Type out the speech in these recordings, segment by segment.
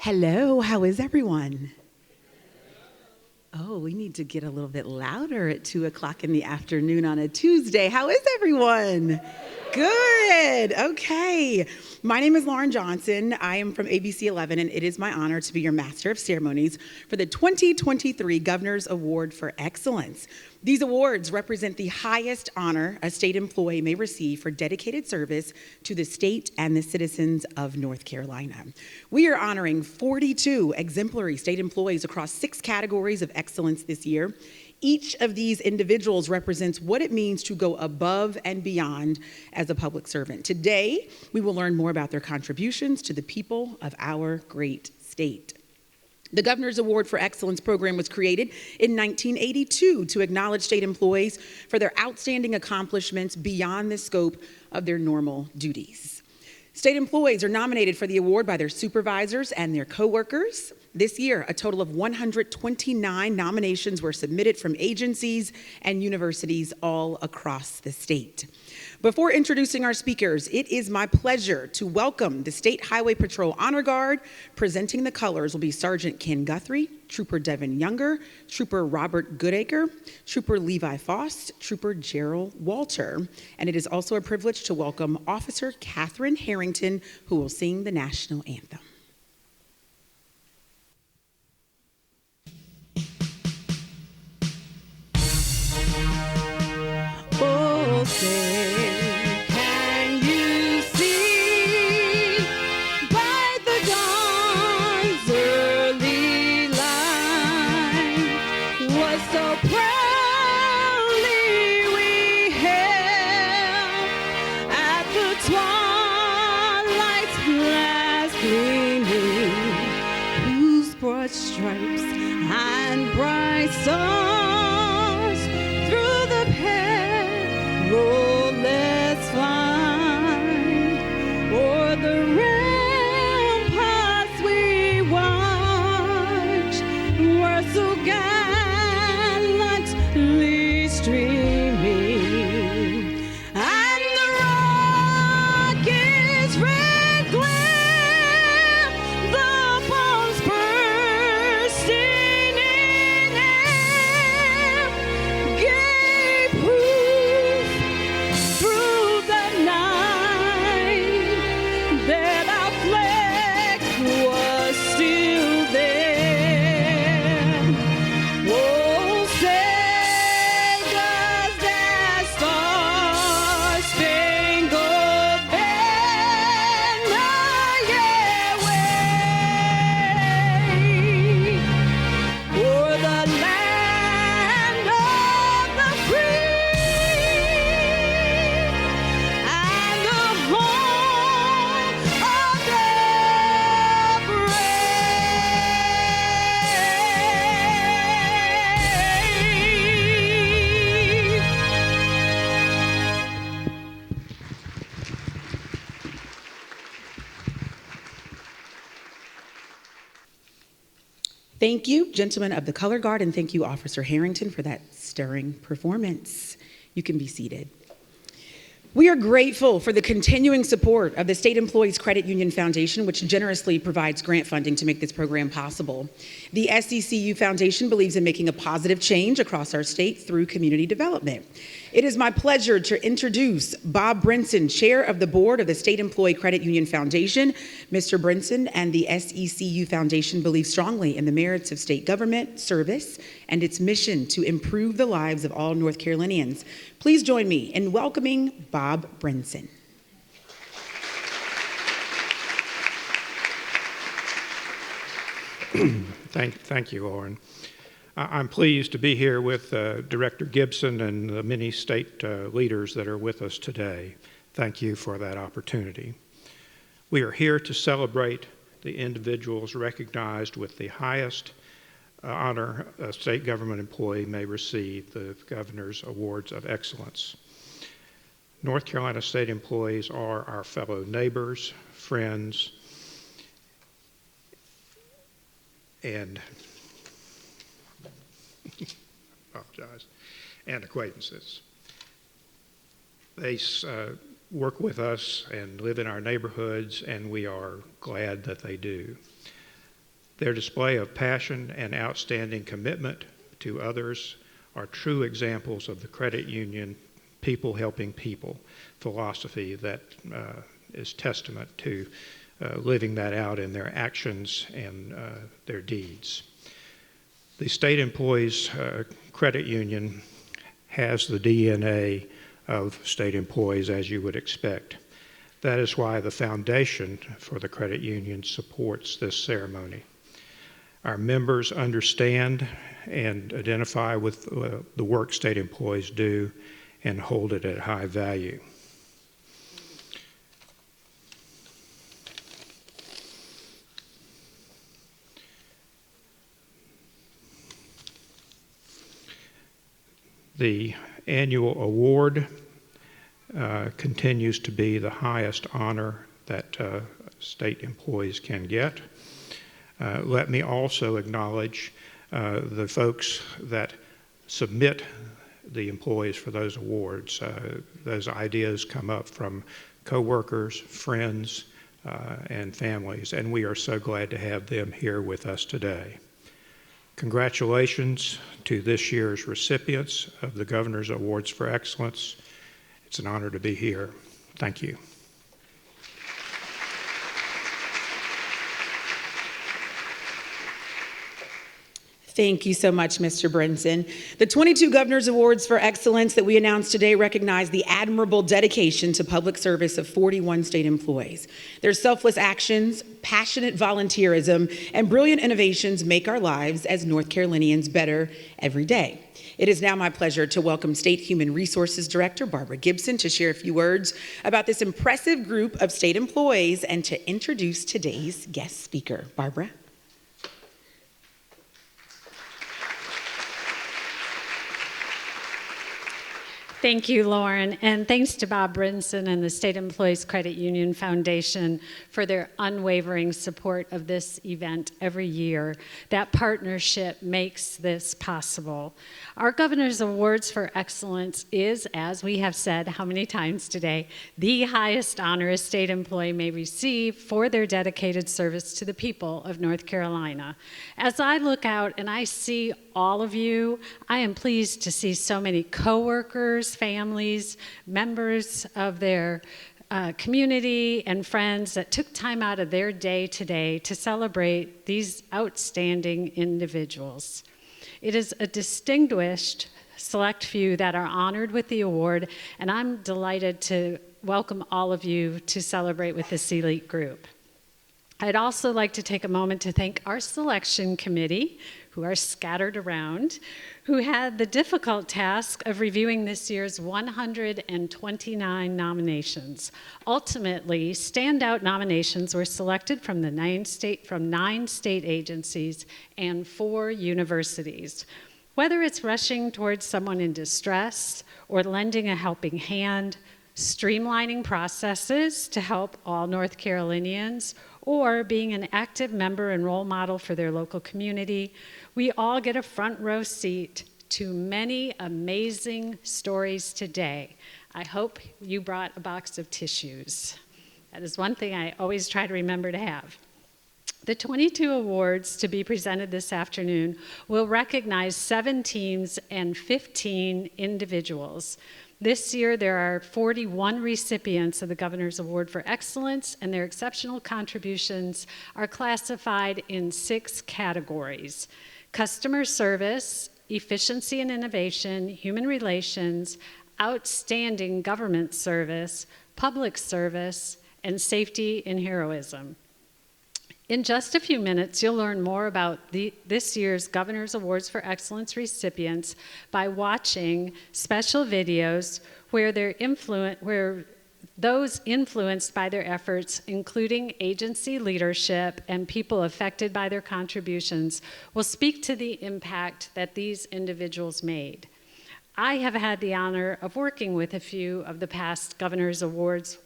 Hello, how is everyone? Oh, we need to get a little bit louder at 2 o'clock in the afternoon on a Tuesday. How is everyone? Good. Okay. My name is Lauren Johnson. I am from ABC 11, and it is my honor to be your Master of Ceremonies for the 2023 Governor's Award for Excellence. These awards represent the highest honor a state employee may receive for dedicated service to the state and the citizens of North Carolina. We are honoring 42 exemplary state employees across 6 categories of excellence this year. Each of these individuals represents what it means to go above and beyond as a public servant. Today, we will learn more about their contributions to the people of our great state. The Governor's Award for Excellence program was created in 1982 to acknowledge state employees for their outstanding accomplishments beyond the scope of their normal duties. State employees are nominated for the award by their supervisors and their coworkers. This year, a total of 129 nominations were submitted from agencies and universities all across the state. Before introducing our speakers, it is my pleasure to welcome the State Highway Patrol Honor Guard. Presenting the colors will be Sergeant Ken Guthrie, Trooper Devin Younger, Trooper Robert Goodacre, Trooper Levi Faust, Trooper Gerald Walter. And it is also a privilege to welcome Officer Catherine Harrington, who will sing the national anthem. Oh, say, can you see by the dawn's early light what so proudly we hailed at the twilight's last gleaming, whose broad stripes and bright stars through the let's fly o'er the ramparts we watch, were so gallantly streaming, and the rocket's red glare, the bombs bursting in air, gave proof through the night that our flag was still there. Oh, say does that star-spangled banner yet wave o'er the land of the free and the home of the Thank you, gentlemen of the Color Guard, and thank you, Officer Harrington, for that stirring performance. You can be seated. We are grateful for the continuing support of the State Employees Credit Union Foundation, which generously provides grant funding to make this program possible. The SECU Foundation believes in making a positive change across our state through community development. It is my pleasure to introduce Bob Brinson, Chair of the Board of the State Employee Credit Union Foundation. Mr. Brinson and the SECU Foundation believe strongly in the merits of state government service and its mission to improve the lives of all North Carolinians. Please join me in welcoming Bob Brinson. Thank you, Lauren. I'm pleased to be here with Director Gibson and the many state leaders that are with us today. Thank you for that opportunity. We are here to celebrate the individuals recognized with the highest honor a state government employee may receive, the Governor's Awards of Excellence. North Carolina state employees are our fellow neighbors, friends, and acquaintances. They work with us and live in our neighborhoods, and we are glad that they do. Their display of passion and outstanding commitment to others are true examples of the credit union people helping people philosophy that is testament to living that out in their actions and their deeds. The State Employees Credit Union has the DNA of state employees, as you would expect. That is why the foundation for the credit union supports this ceremony. Our members understand and identify with the work state employees do and hold it at high value. The annual award continues to be the highest honor that state employees can get. Let me also acknowledge the folks that submit the employees for those awards. Those ideas come up from coworkers, friends, and families, and we are so glad to have them here with us today. Congratulations to this year's recipients of the Governor's Awards for Excellence. It's an honor to be here. Thank you. Thank you so much, Mr. Brinson. The 22 Governor's Awards for Excellence that we announced today recognize the admirable dedication to public service of 41 state employees. Their selfless actions, passionate volunteerism, and brilliant innovations make our lives as North Carolinians better every day. It is now my pleasure to welcome State Human Resources Director Barbara Gibson to share a few words about this impressive group of state employees and to introduce today's guest speaker. Barbara. Thank you, Lauren, and thanks to Bob Brinson and the State Employees Credit Union Foundation for their unwavering support of this event every year. That partnership makes this possible. Our Governor's Awards for Excellence is, as we have said how many times today, the highest honor a state employee may receive for their dedicated service to the people of North Carolina. As I look out and I see all of you, I am pleased to see so many coworkers, families, members of their community and friends that took time out of their day today to celebrate these outstanding individuals. It is a distinguished select few that are honored with the award, and I'm delighted to welcome all of you to celebrate with this elite group. I'd also like to take a moment to thank our selection committee, who are scattered around, who had the difficult task of reviewing this year's 129 nominations. Ultimately, standout nominations were selected from 9 state agencies and 4 universities. Whether it's rushing towards someone in distress or lending a helping hand, streamlining processes to help all North Carolinians, or being an active member and role model for their local community, we all get a front row seat to many amazing stories today. I hope you brought a box of tissues. That is one thing I always try to remember to have. The 22 awards to be presented this afternoon will recognize 7 teams and 15 individuals. This year, there are 41 recipients of the Governor's Award for Excellence, and their exceptional contributions are classified in 6 categories: customer service, efficiency and innovation, human relations, outstanding government service, public service, and safety and heroism. In just a few minutes, you'll learn more about this year's Governor's Awards for Excellence recipients by watching special videos where those influenced by their efforts, including agency leadership and people affected by their contributions, will speak to the impact that these individuals made. I have had the honor of working with a few of the past Governor's Awards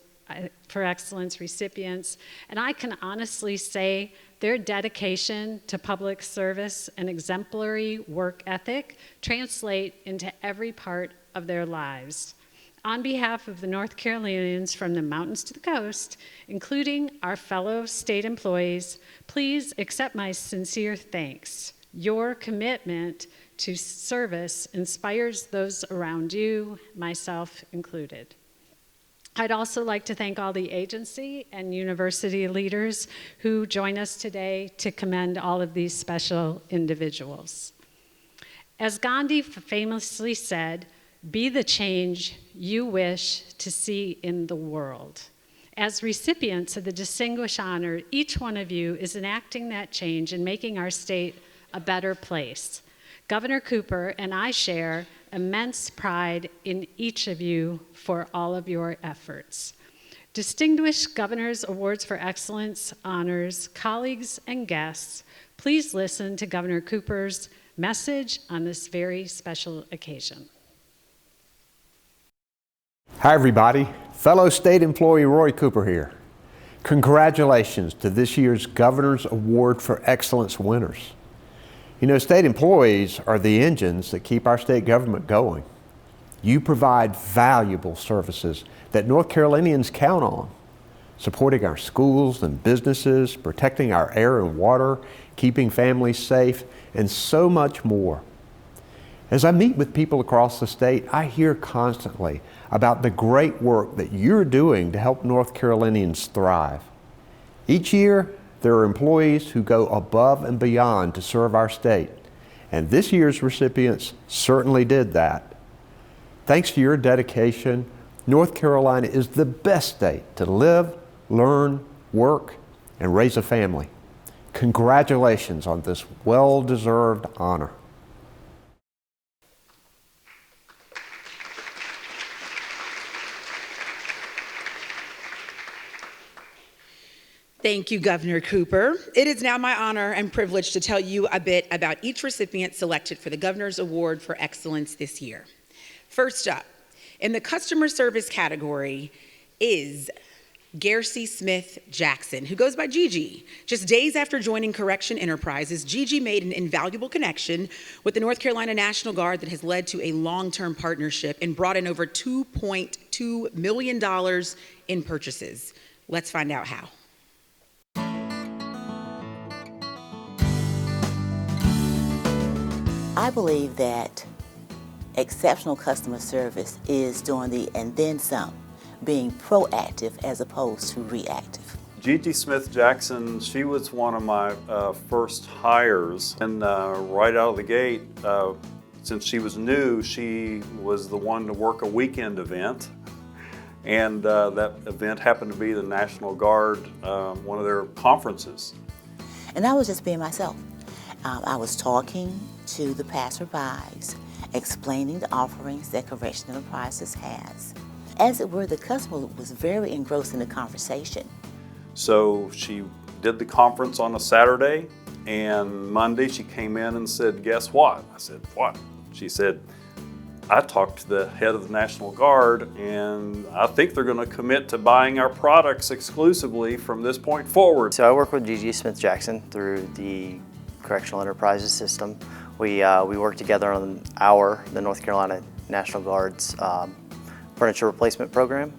for Excellence recipients, and I can honestly say their dedication to public service and exemplary work ethic translate into every part of their lives. On behalf of the North Carolinians from the mountains to the coast, including our fellow state employees, please accept my sincere thanks. Your commitment to service inspires those around you, myself included. I'd also like to thank all the agency and university leaders who join us today to commend all of these special individuals. As Gandhi famously said, "Be the change you wish to see in the world." As recipients of the distinguished honor, each one of you is enacting that change and making our state a better place. Governor Cooper and I share immense pride in each of you for all of your efforts. Distinguished Governor's Awards for Excellence honors, colleagues, and guests, please listen to Governor Cooper's message on this very special occasion. Hi everybody, fellow state employee Roy Cooper here. Congratulations to this year's Governor's Award for Excellence winners. You know, state employees are the engines that keep our state government going. You provide valuable services that North Carolinians count on, supporting our schools and businesses, protecting our air and water, keeping families safe, and so much more. As I meet with people across the state, I hear constantly about the great work that you're doing to help North Carolinians thrive. Each year, there are employees who go above and beyond to serve our state, and this year's recipients certainly did that. Thanks to your dedication, North Carolina is the best state to live, learn, work, and raise a family. Congratulations on this well-deserved honor. Thank you, Governor Cooper. It is now my honor and privilege to tell you a bit about each recipient selected for the Governor's Award for Excellence this year. First up, in the customer service category is Garcy Smith Jackson, who goes by Gigi. Just days after joining Correction Enterprises, Gigi made an invaluable connection with the North Carolina National Guard that has led to a long-term partnership and brought in over $2.2 million in purchases. Let's find out how. I believe that exceptional customer service is doing the and then some, being proactive as opposed to reactive. Gigi Smith Jackson, she was one of my first hires, and right out of the gate, since she was new, she was the one to work a weekend event, and that event happened to be the National Guard, one of their conferences. And I was just being myself. I was talking to the passerbys, explaining the offerings that Correction Enterprises has. As it were, the customer was very engrossed in the conversation. So she did the conference on a Saturday, and Monday she came in and said, "Guess what?" I said, "What?" She said, "I talked to the head of the National Guard, and I think they're going to commit to buying our products exclusively from this point forward." So I work with Gigi Smith Jackson through the Correctional Enterprises system. We work together on the North Carolina National Guard's furniture replacement program.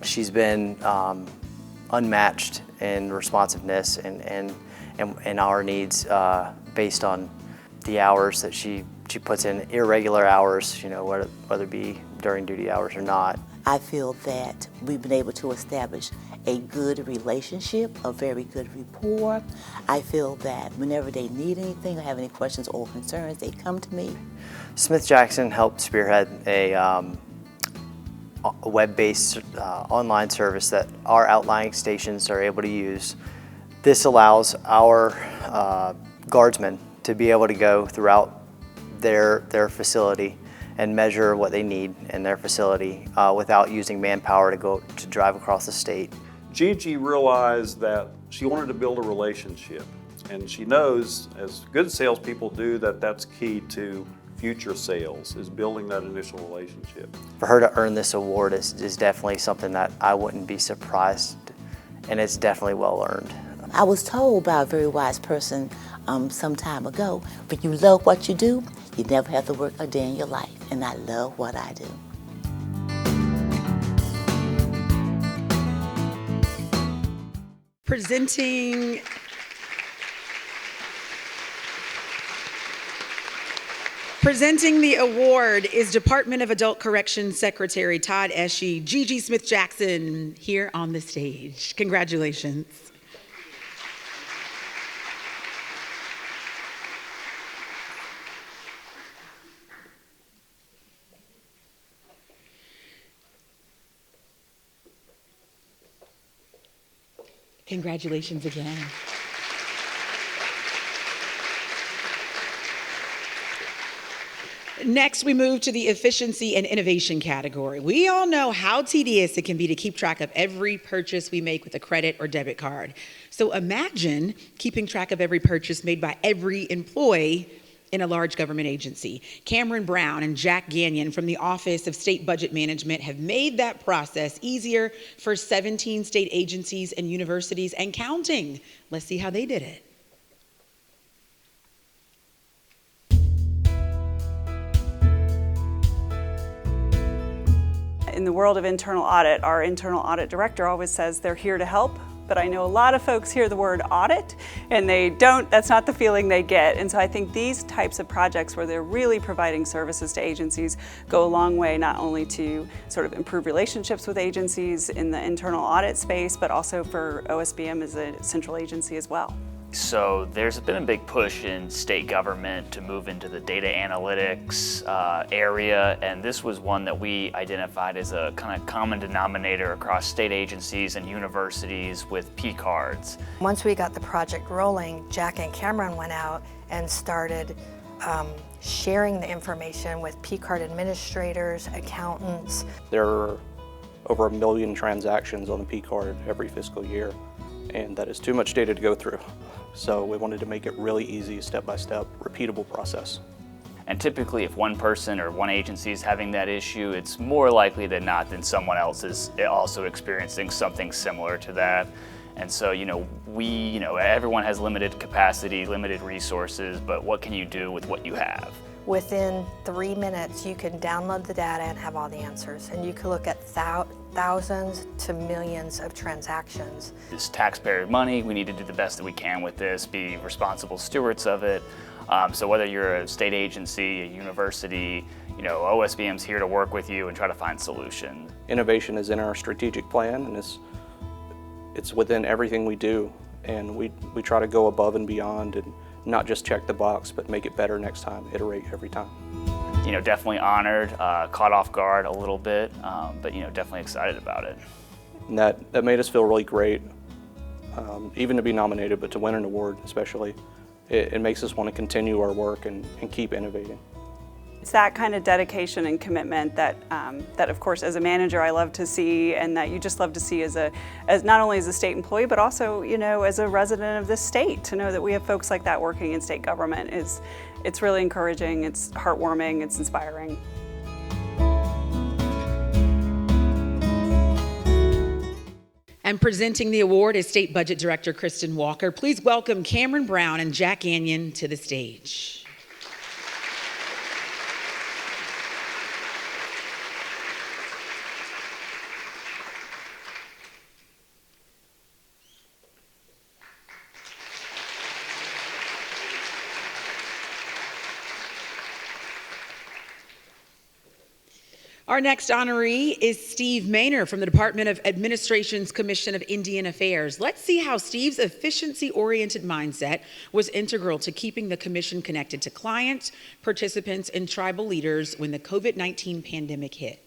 She's been unmatched in responsiveness and our needs based on the hours that she puts in, irregular hours, you know, whether it be during duty hours or not. I feel that we've been able to establish a good relationship, a very good rapport. I feel that whenever they need anything or have any questions or concerns, they come to me. Smith Jackson helped spearhead a web-based online service that our outlying stations are able to use. This allows our guardsmen to be able to go throughout their facility and measure what they need in their facility without using manpower to drive across the state. Gigi realized that she wanted to build a relationship, and she knows, as good salespeople do, that that's key to future sales, is building that initial relationship. For her to earn this award is definitely something that I wouldn't be surprised, and it's definitely well earned. I was told by a very wise person some time ago, when you love what you do, you never have to work a day in your life, and I love what I do. Presenting the award is Department of Adult Corrections Secretary Todd Eshe, Gigi Smith-Jackson, here on the stage. Congratulations. Congratulations again. Next, we move to the efficiency and innovation category. We all know how tedious it can be to keep track of every purchase we make with a credit or debit card. So imagine keeping track of every purchase made by every employee in a large government agency. Cameron Brown and Jack Gagnon from the Office of State Budget Management have made that process easier for 17 state agencies and universities and counting. Let's see how they did it. In the world of internal audit, our internal audit director always says they're here to help, but I know a lot of folks hear the word audit and that's not the feeling they get. And so I think these types of projects where they're really providing services to agencies go a long way, not only to sort of improve relationships with agencies in the internal audit space, but also for OSBM as a central agency as well. So there's been a big push in state government to move into the data analytics area, and this was one that we identified as a kind of common denominator across state agencies and universities with P-cards. Once we got the project rolling, Jack and Cameron went out and started sharing the information with P-card administrators, accountants. There are over 1 million transactions on the P-card every fiscal year, and that is too much data to go through. So we wanted to make it really easy, step-by-step, repeatable process. And typically if one person or one agency is having that issue, it's more likely than not that someone else is also experiencing something similar to that. And so, everyone has limited capacity, limited resources, but what can you do with what you have? Within 3 minutes, you can download the data and have all the answers. And you can look at thousands to millions of transactions. It's taxpayer money. We need to do the best that we can with this, be responsible stewards of it. So whether you're a state agency, a university, OSBM's here to work with you and try to find solutions. Innovation is in our strategic plan, and it's within everything we do. And we try to go above and beyond and not just check the box, but make it better next time, iterate every time. Definitely honored, caught off guard a little bit, but definitely excited about it. And that made us feel really great, even to be nominated, but to win an award especially. It makes us want to continue our work and keep innovating. It's that kind of dedication and commitment that of course, as a manager, I love to see, and that you just love to see as not only as a state employee, but also, as a resident of this state. To know that we have folks like that working in state government it's really encouraging, it's heartwarming, it's inspiring. And presenting the award is State Budget Director Kristen Walker. Please welcome Cameron Brown and Jack Gagnon to the stage. Our next honoree is Steve Maynor from the Department of Administration's Commission of Indian Affairs. Let's see how Steve's efficiency-oriented mindset was integral to keeping the commission connected to clients, participants, and tribal leaders when the COVID-19 pandemic hit.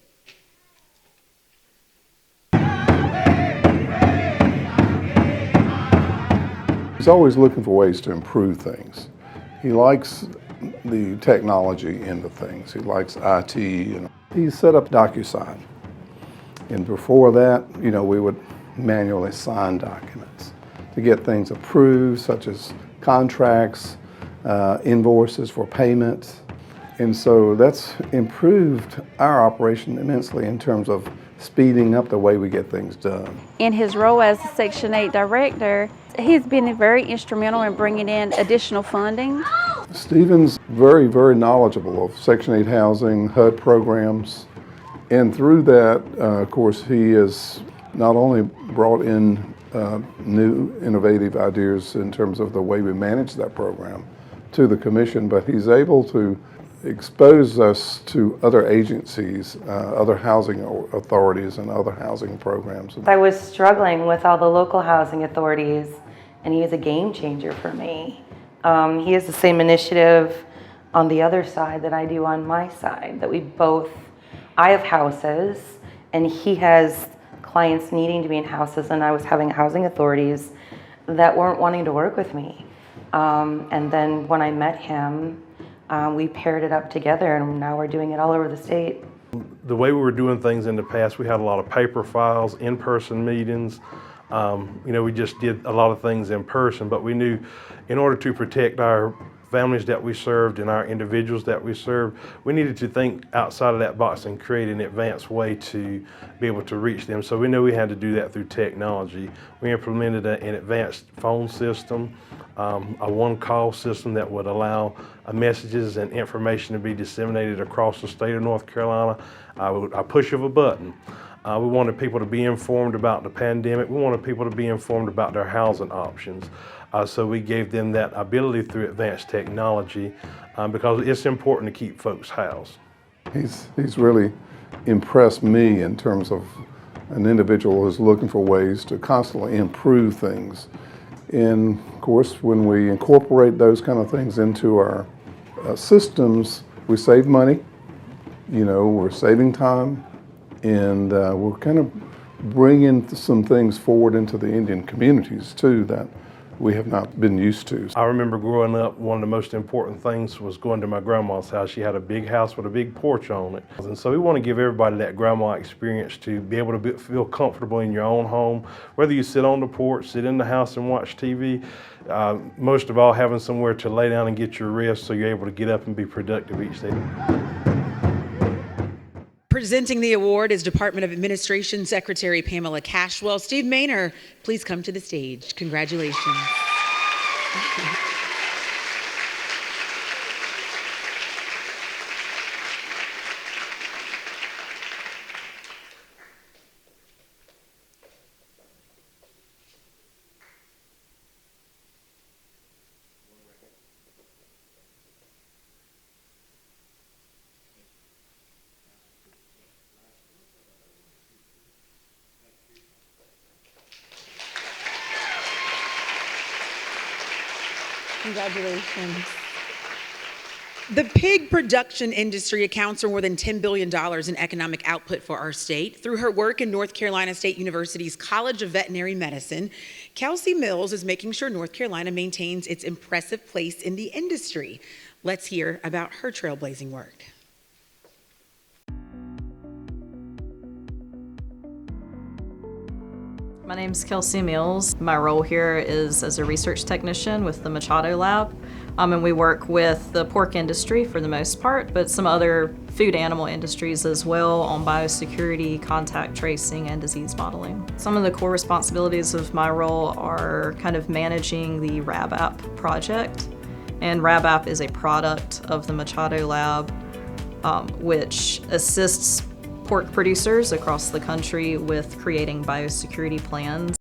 He's always looking for ways to improve things. He likes the technology end of things. He likes IT. He set up DocuSign. And before that, we would manually sign documents to get things approved, such as contracts, invoices for payment. And so that's improved our operation immensely in terms of speeding up the way we get things done. In his role as the Section 8 director, he's been very instrumental in bringing in additional funding. Stephen's very, very knowledgeable of Section 8 housing, HUD programs, and through that, of course, he has not only brought in new innovative ideas in terms of the way we manage that program to the commission, but he's able to expose us to other agencies, other housing authorities and other housing programs. I was struggling with all the local housing authorities, and he is a game changer for me. He has the same initiative on the other side that I do on my side, that I have houses and he has clients needing to be in houses, and I was having housing authorities that weren't wanting to work with me. And then when I met him, we paired it up together, and now we're doing it all over the state. The way we were doing things in the past, we had a lot of paper files, in-person meetings. We just did a lot of things in person, but we knew in order to protect our families that we served and our individuals that we served, we needed to think outside of that box and create an advanced way to be able to reach them. So we knew we had to do that through technology. We implemented an advanced phone system, a one-call system that would allow messages and information to be disseminated across the state of North Carolina, a push of a button. We wanted people to be informed about the pandemic. We wanted people to be informed about their housing options. So we gave them that ability through advanced technology because it's important to keep folks housed. He's really impressed me in terms of an individual who's looking for ways to constantly improve things. And of course, when we incorporate those kind of things into our systems, we save money, we're saving time, and we're kind of bringing some things forward into the Indian communities too that we have not been used to. I remember growing up, one of the most important things was going to my grandma's house. She had a big house with a big porch on it. And so we want to give everybody that grandma experience to be able to feel comfortable in your own home. Whether you sit on the porch, sit in the house and watch TV, most of all having somewhere to lay down and get your rest so you're able to get up and be productive each day. Presenting the award is Department of Administration Secretary Pamela Cashwell. Steve Maynor, please come to the stage. Congratulations. Congratulations. The pig production industry accounts for more than $10 billion in economic output for our state. Through her work in North Carolina State University's College of Veterinary Medicine, Kelsey Mills is making sure North Carolina maintains its impressive place in the industry. Let's hear about her trailblazing work. My name's Kelsey Mills. My role here is as a research technician with the Machado Lab. And we work with the pork industry for the most part, but some other food animal industries as well on biosecurity, contact tracing, and disease modeling. Some of the core responsibilities of my role are kind of managing the RabApp project. And RabApp is a product of the Machado Lab, which assists pork producers across the country with creating biosecurity plans.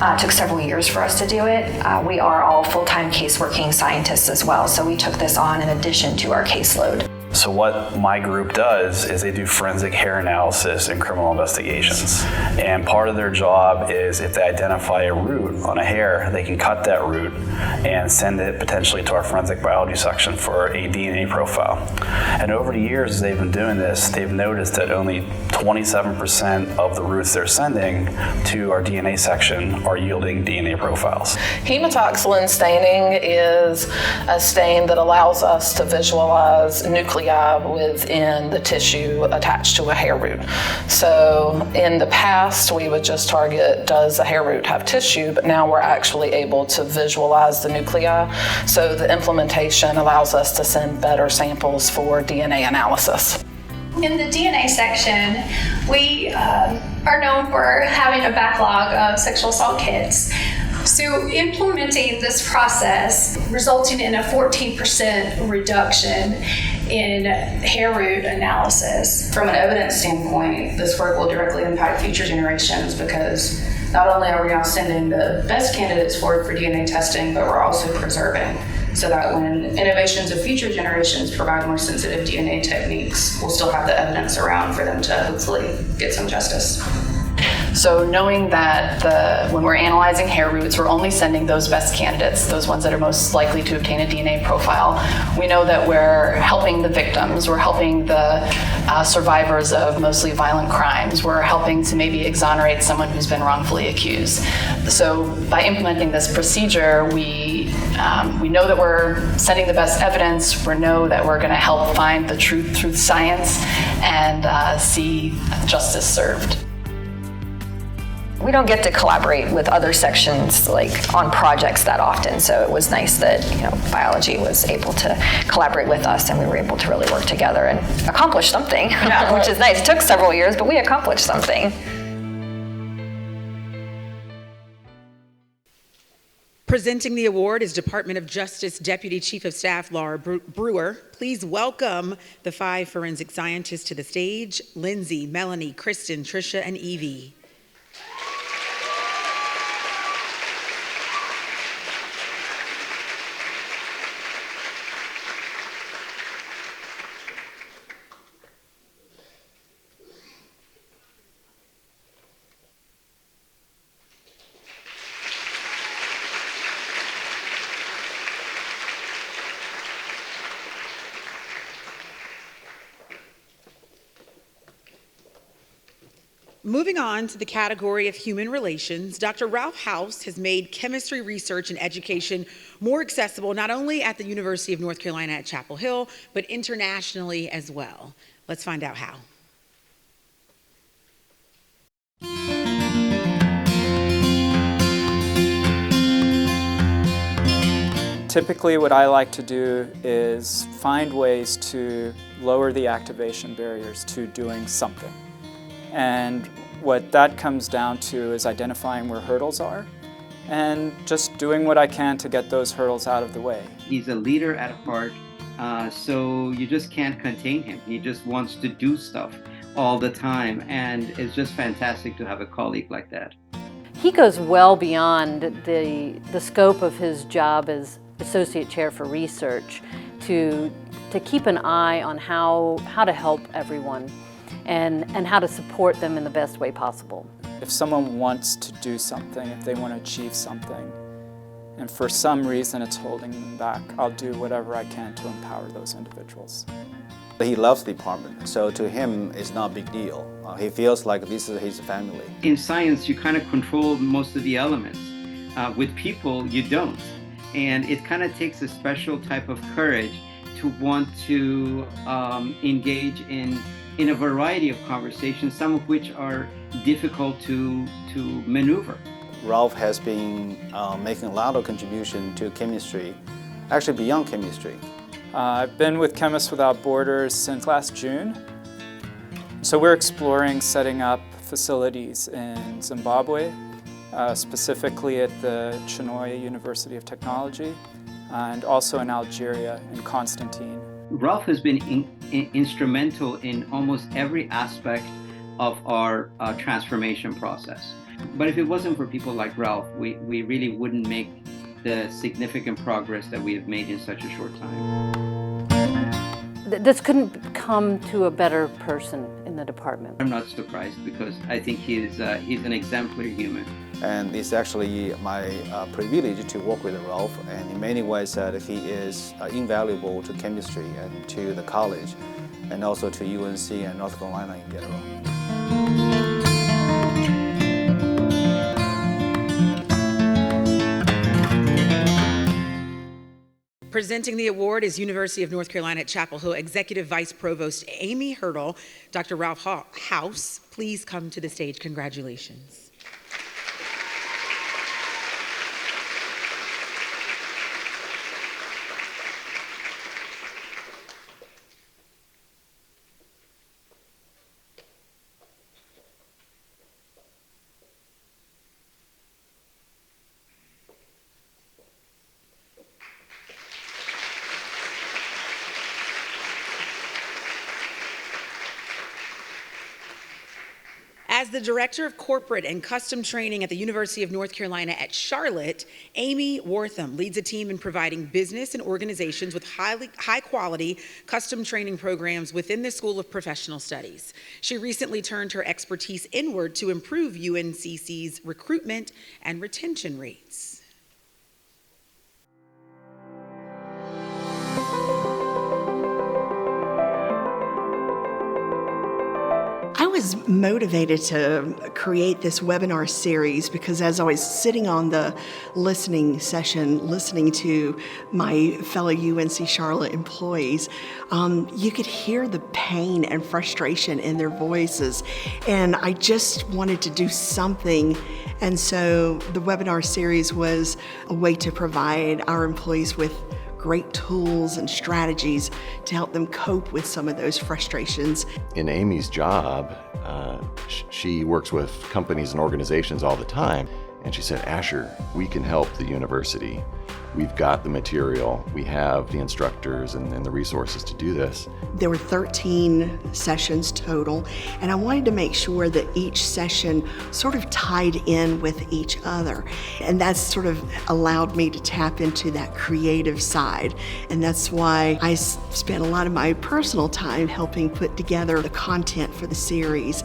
It took several years for us to do it. We are all full-time case working scientists as well, so we took this on in addition to our caseload. So what my group does is they do forensic hair analysis in criminal investigations. And part of their job is if they identify a root on a hair, they can cut that root and send it potentially to our forensic biology section for a DNA profile. And over the years as they've been doing this, they've noticed that only 27% of the roots they're sending to our DNA section are yielding DNA profiles. Hematoxylin staining is a stain that allows us to visualize nuclei within the tissue attached to a hair root. So in the past, we would just target, does a hair root have tissue? But now we're actually able to visualize the nuclei. So the implementation allows us to send better samples for DNA analysis. In the DNA section, we are known for having a backlog of sexual assault kits. So implementing this process resulting in a 14% reduction in hair root analysis. From an evidence standpoint, this work will directly impact future generations because not only are we now sending the best candidates forward for DNA testing, but we're also preserving so that when innovations of future generations provide more sensitive DNA techniques, we'll still have the evidence around for them to hopefully get some justice. So knowing that when we're analyzing hair roots, we're only sending those best candidates, those ones that are most likely to obtain a DNA profile. We know that we're helping the victims, we're helping the survivors of mostly violent crimes, we're helping to maybe exonerate someone who's been wrongfully accused. So by implementing this procedure, we know that we're sending the best evidence, we know that we're going to help find the truth through science and see justice served. We don't get to collaborate with other sections like on projects that often, so it was nice that biology was able to collaborate with us and we were able to really work together and accomplish something, which is nice. It took several years, but we accomplished something. Presenting the award is Department of Justice Deputy Chief of Staff Laura Brewer. Please welcome the 5 forensic scientists to the stage: Lindsay, Melanie, Kristen, Trisha, and Evie. Moving on to the category of human relations, Dr. Ralph House has made chemistry research and education more accessible not only at the University of North Carolina at Chapel Hill, but internationally as well. Let's find out how. Typically what I like to do is find ways to lower the activation barriers to doing something. And what that comes down to is identifying where hurdles are and just doing what I can to get those hurdles out of the way. He's a leader at heart, so you just can't contain him. He just wants to do stuff all the time, and it's just fantastic to have a colleague like that. He goes well beyond the scope of his job as Associate Chair for Research to keep an eye on how to help everyone and how to support them in the best way possible. If someone wants to do something, if they want to achieve something, and for some reason it's holding them back, I'll do whatever I can to empower those individuals. He loves the department, so to him it's not a big deal. He feels like this is his family. In science, you kind of control most of the elements. With people, you don't. And it kind of takes a special type of courage to want to engage in a variety of conversations, some of which are difficult to maneuver. Ralph has been making a lot of contribution to chemistry, actually beyond chemistry. I've been with Chemists Without Borders since last June. So we're exploring setting up facilities in Zimbabwe, specifically at the Chinhoyi University of Technology, and also in Algeria, in Constantine. Ralph has been instrumental in almost every aspect of our transformation process. But if it wasn't for people like Ralph, we really wouldn't make the significant progress that we have made in such a short time. This couldn't come to a better person in the department. I'm not surprised because I think he's an exemplary human. And it's actually my privilege to work with Ralph, and in many ways that he is invaluable to chemistry and to the college, and also to UNC and North Carolina in general. Presenting the award is University of North Carolina at Chapel Hill Executive Vice Provost Amy Hurdle. Dr. Ralph House, please come to the stage. Congratulations. As the Director of Corporate and Custom Training at the University of North Carolina at Charlotte, Amy Wortham leads a team in providing business and organizations with high-quality custom training programs within the School of Professional Studies. She recently turned her expertise inward to improve UNCC's recruitment and retention rates. I was motivated to create this webinar series because as I was sitting on the listening session, listening to my fellow UNC Charlotte employees, you could hear the pain and frustration in their voices. And I just wanted to do something. And so the webinar series was a way to provide our employees with great tools and strategies to help them cope with some of those frustrations. In Amy's job, she works with companies and organizations all the time, and she said, Asher, we can help the university. We've got the material, we have the instructors and the resources to do this. There were 13 sessions total, and I wanted to make sure that each session sort of tied in with each other. And that's sort of allowed me to tap into that creative side. And that's why I spent a lot of my personal time helping put together the content for the series.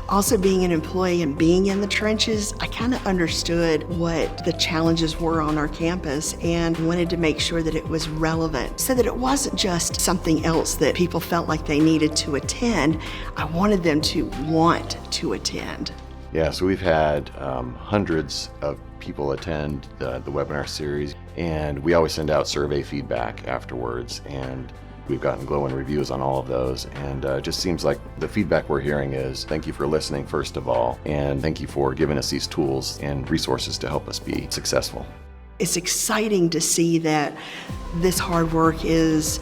Also being an employee and being in the trenches, I kind of understood what the challenges were on our campus and wanted to make sure that it was relevant so that it wasn't just something else that people felt like they needed to attend. I wanted them to want to attend. Yeah, so we've had hundreds of people attend the webinar series, and we always send out survey feedback afterwards, and we've gotten glowing reviews on all of those, and it just seems like the feedback we're hearing is thank you for listening first of all, and thank you for giving us these tools and resources to help us be successful. It's exciting to see that this hard work is,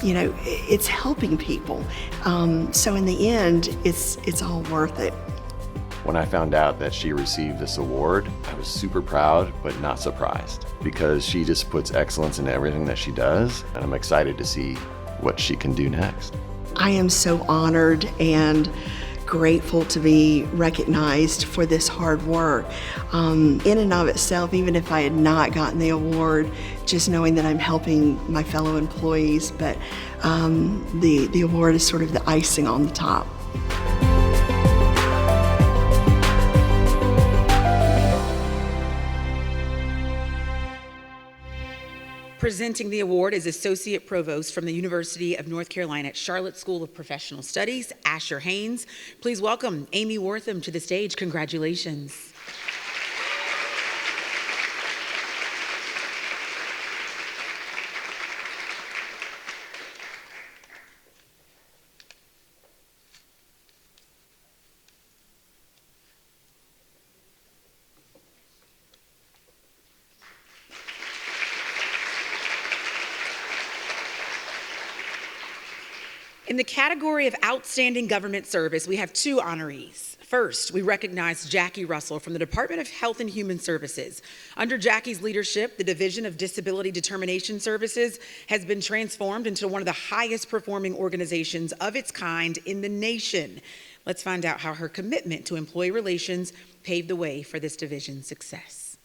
it's helping people. So in the end, it's all worth it. When I found out that she received this award, I was super proud, but not surprised, because she just puts excellence in everything that she does, and I'm excited to see what she can do next. I am so honored and grateful to be recognized for this hard work. In and of itself, even if I had not gotten the award, just knowing that I'm helping my fellow employees, but the award is sort of the icing on the top. Presenting the award is Associate Provost from the University of North Carolina at Charlotte School of Professional Studies, Asher Haynes. Please welcome Amy Wortham to the stage. Congratulations. In the category of Outstanding Government Service, we have two honorees. First, we recognize Jackie Russell from the Department of Health and Human Services. Under Jackie's leadership, the Division of Disability Determination Services has been transformed into one of the highest performing organizations of its kind in the nation. Let's find out how her commitment to employee relations paved the way for this division's success.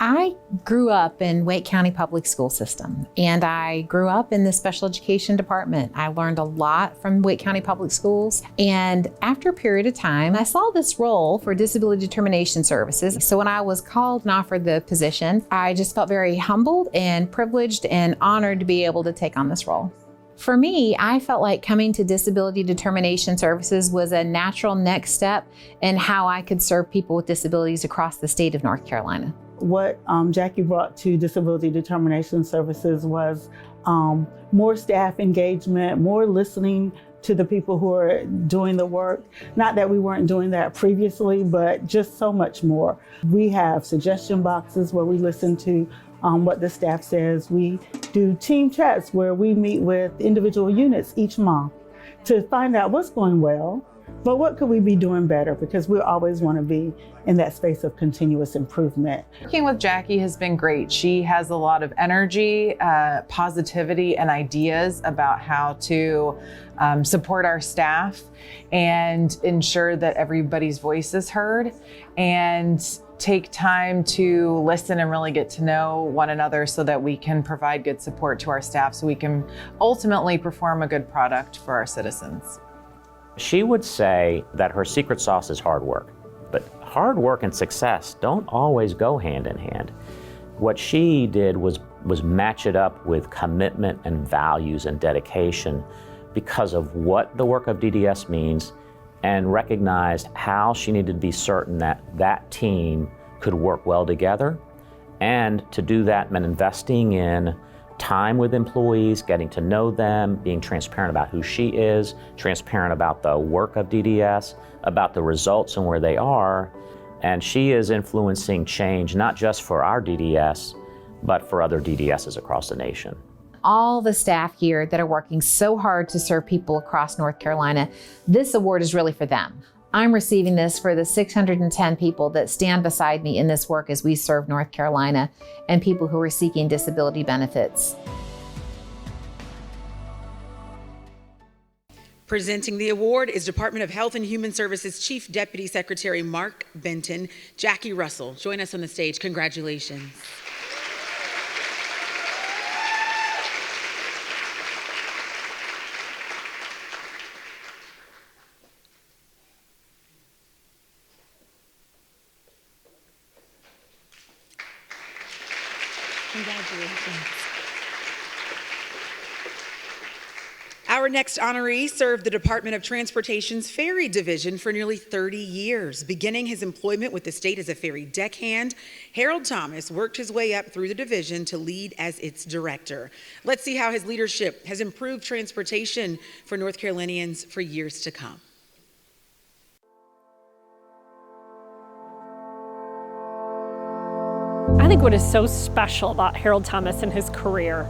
I grew up in Wake County Public School System, and I grew up in the special education department. I learned a lot from Wake County Public Schools, and after a period of time, I saw this role for disability determination services. So when I was called and offered the position, I just felt very humbled and privileged and honored to be able to take on this role. For me, I felt like coming to Disability Determination Services was a natural next step in how I could serve people with disabilities across the state of North Carolina. What Jackie brought to Disability Determination Services was more staff engagement, more listening to the people who are doing the work. Not that we weren't doing that previously, but just so much more. We have suggestion boxes where we listen to what the staff says. We do team chats where we meet with individual units each month to find out what's going well, but what could we be doing better? Because we always want to be in that space of continuous improvement. Working with Jackie has been great. She has a lot of energy, positivity, and ideas about how to support our staff and ensure that everybody's voice is heard, and take time to listen and really get to know one another so that we can provide good support to our staff so we can ultimately perform a good product for our citizens. She would say that her secret sauce is hard work, but hard work and success don't always go hand in hand. What she did was match it up with commitment and values and dedication because of what the work of DDS means, and recognized how she needed to be certain that that team could work well together. And to do that meant investing in time with employees, getting to know them, being transparent about who she is, transparent about the work of DDS, about the results and where they are. And she is influencing change, not just for our DDS, but for other DDSs across the nation. All the staff here that are working so hard to serve people across North Carolina, this award is really for them. I'm receiving this for the 610 people that stand beside me in this work as we serve North Carolina and people who are seeking disability benefits. Presenting the award is Department of Health and Human Services Chief Deputy Secretary Mark Benton. Jackie Russell, join us on the stage. Congratulations. Congratulations. Our next honoree served the Department of Transportation's Ferry Division for nearly 30 years. Beginning his employment with the state as a ferry deckhand, Harold Thomas worked his way up through the division to lead as its director. Let's see how his leadership has improved transportation for North Carolinians for years to come. I think what is so special about Harold Thomas and his career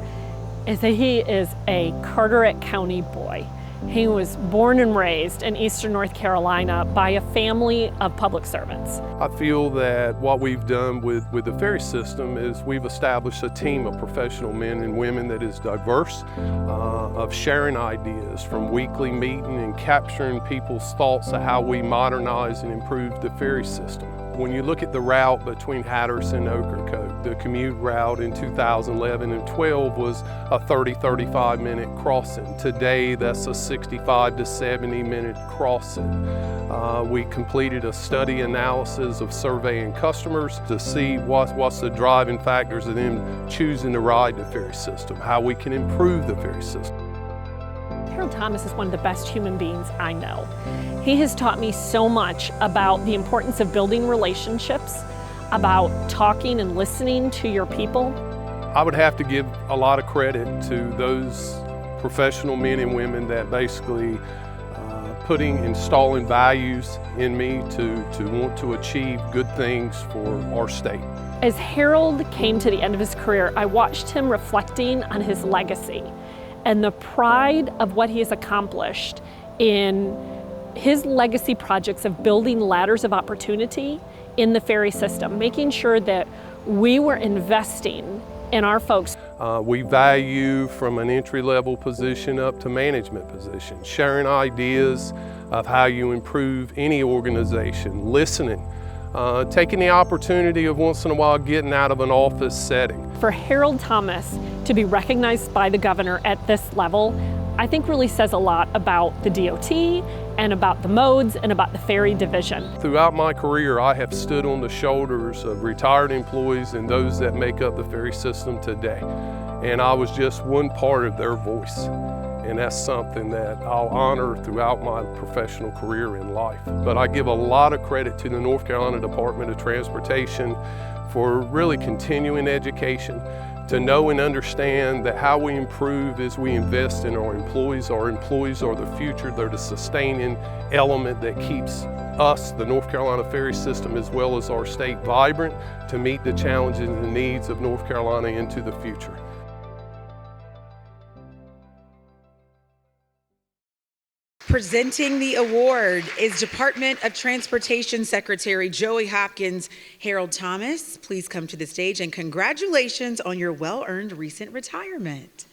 is that he is a Carteret County boy. He was born and raised in Eastern North Carolina by a family of public servants. I feel that what we've done with the ferry system is we've established a team of professional men and women that is diverse, of sharing ideas from weekly meeting and capturing people's thoughts of how we modernize and improve the ferry system. When you look at the route between Hatteras and Ocracoke, the commute route in 2011 and 12 was a 30-35 minute crossing. Today, that's a 65 to 70 minute crossing. We completed a study analysis of surveying customers to see what's the driving factors of them choosing to ride the ferry system, how we can improve the ferry system. Harold Thomas is one of the best human beings I know. He has taught me so much about the importance of building relationships, about talking and listening to your people. I would have to give a lot of credit to those professional men and women that basically installing values in me to want to achieve good things for our state. As Harold came to the end of his career, I watched him reflecting on his legacy and the pride of what he has accomplished in his legacy projects of building ladders of opportunity in the ferry system, making sure that we were investing in our folks. We value from an entry-level position up to management position, sharing ideas of how you improve any organization, listening, taking the opportunity of once in a while getting out of an office setting. For Harold Thomas to be recognized by the governor at this level, I think really says a lot about the DOT and about the modes and about the ferry division. Throughout my career, I have stood on the shoulders of retired employees and those that make up the ferry system today. And I was just one part of their voice. And that's something that I'll honor throughout my professional career in life. But I give a lot of credit to the North Carolina Department of Transportation for really continuing education, to know and understand that how we improve is we invest in our employees. Our employees are the future. They're the sustaining element that keeps us, the North Carolina ferry system, as well as our state, vibrant to meet the challenges and the needs of North Carolina into the future. Presenting the award is Department of Transportation Secretary Joey Hopkins. Harold Thomas, please come to the stage, and congratulations on your well-earned recent retirement.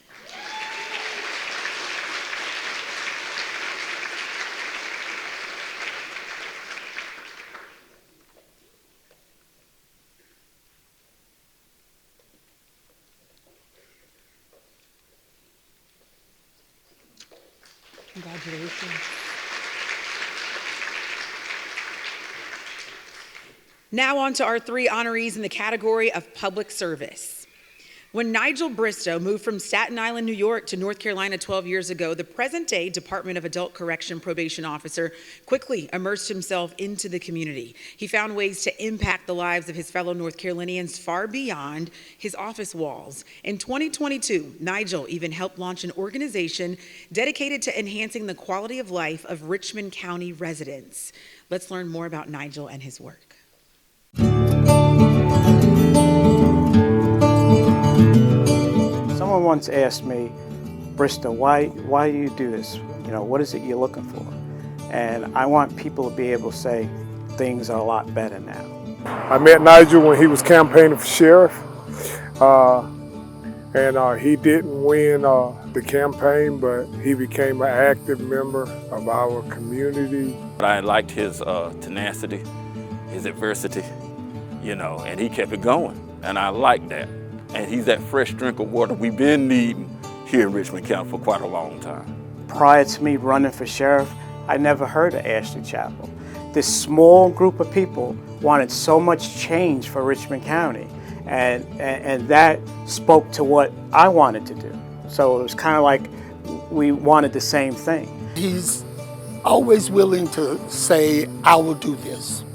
Congratulations. Now on to our three honorees in the category of public service. When Nigel Bristow moved from Staten Island, New York to North Carolina 12 years ago, the present-day Department of Adult Correction probation officer quickly immersed himself into the community. He found ways to impact the lives of his fellow North Carolinians far beyond his office walls. In 2022, Nigel even helped launch an organization dedicated to enhancing the quality of life of Richmond County residents. Let's learn more about Nigel and his work. Someone once asked me, Bristow, why do you do this? You know, what is it you're looking for? And I want people to be able to say things are a lot better now. I met Nigel when he was campaigning for sheriff, and he didn't win the campaign, but he became an active member of our community. I liked his tenacity, his adversity, you know, and he kept it going, and I liked that. And he's that fresh drink of water we've been needing here in Richmond County for quite a long time. Prior to me running for sheriff, I never heard of Ashley Chapel. This small group of people wanted so much change for Richmond County, and that spoke to what I wanted to do. So it was kind of like we wanted the same thing. He's always willing to say, I will do this.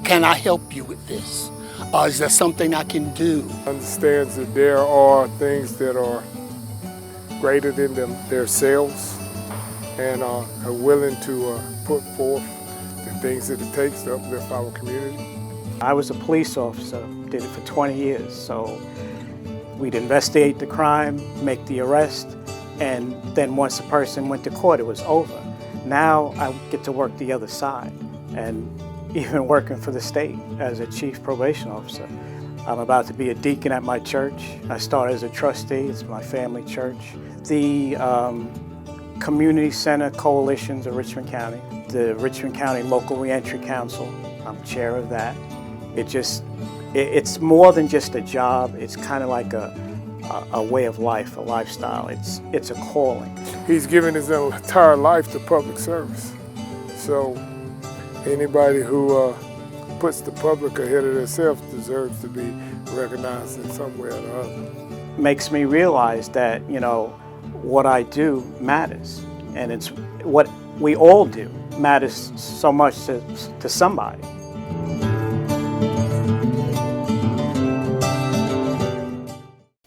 Can I help you with this? Is there something I can do? Understands that there are things that are greater than themselves, and are willing to put forth the things that it takes to uplift our community. I was a police officer, did it for 20 years, so we'd investigate the crime, make the arrest, and then once the person went to court, it was over. Now I get to work the other side, and even working for the state as a chief probation officer. I'm about to be a deacon at my church. I started as a trustee, it's my family church. The Community Center Coalitions of Richmond County, the Richmond County Local Reentry Council, I'm chair of that. It's more than just a job, it's kind of like a way of life, a lifestyle. It's a calling. He's given his entire life to public service. So anybody who puts the public ahead of themselves deserves to be recognized in some way or another. Makes me realize that, you know, what I do matters, and it's what we all do matters so much to somebody.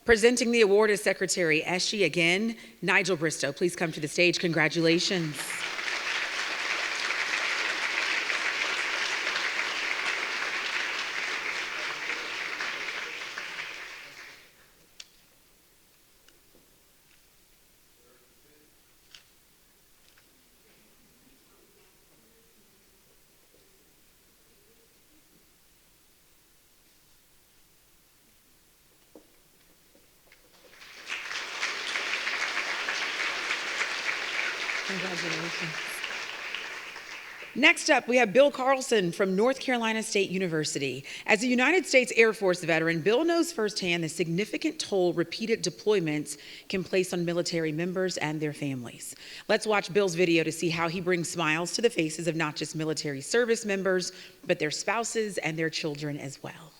Presenting the award is Secretary Eshe again. Nigel Bristow, please come to the stage. Congratulations. Congratulations. Next up, we have Bill Carlson from North Carolina State University. As a United States Air Force veteran, Bill knows firsthand the significant toll repeated deployments can place on military members and their families. Let's watch Bill's video to see how he brings smiles to the faces of not just military service members, but their spouses and their children as well.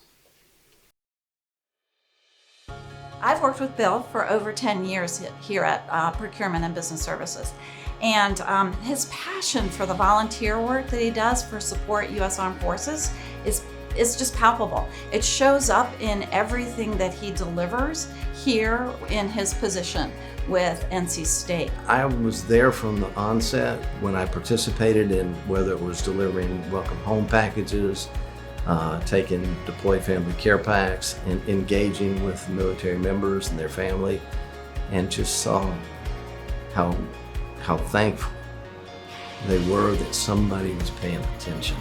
I've worked with Bill for over 10 years here at Procurement and Business Services. And his passion for the volunteer work that he does for support U.S. Armed Forces is just palpable. It shows up in everything that he delivers here in his position with NC State. I was there from the onset when I participated in whether it was delivering welcome home packages, taking deployed family care packs, and engaging with military members and their family, and just saw how thankful they were that somebody was paying attention.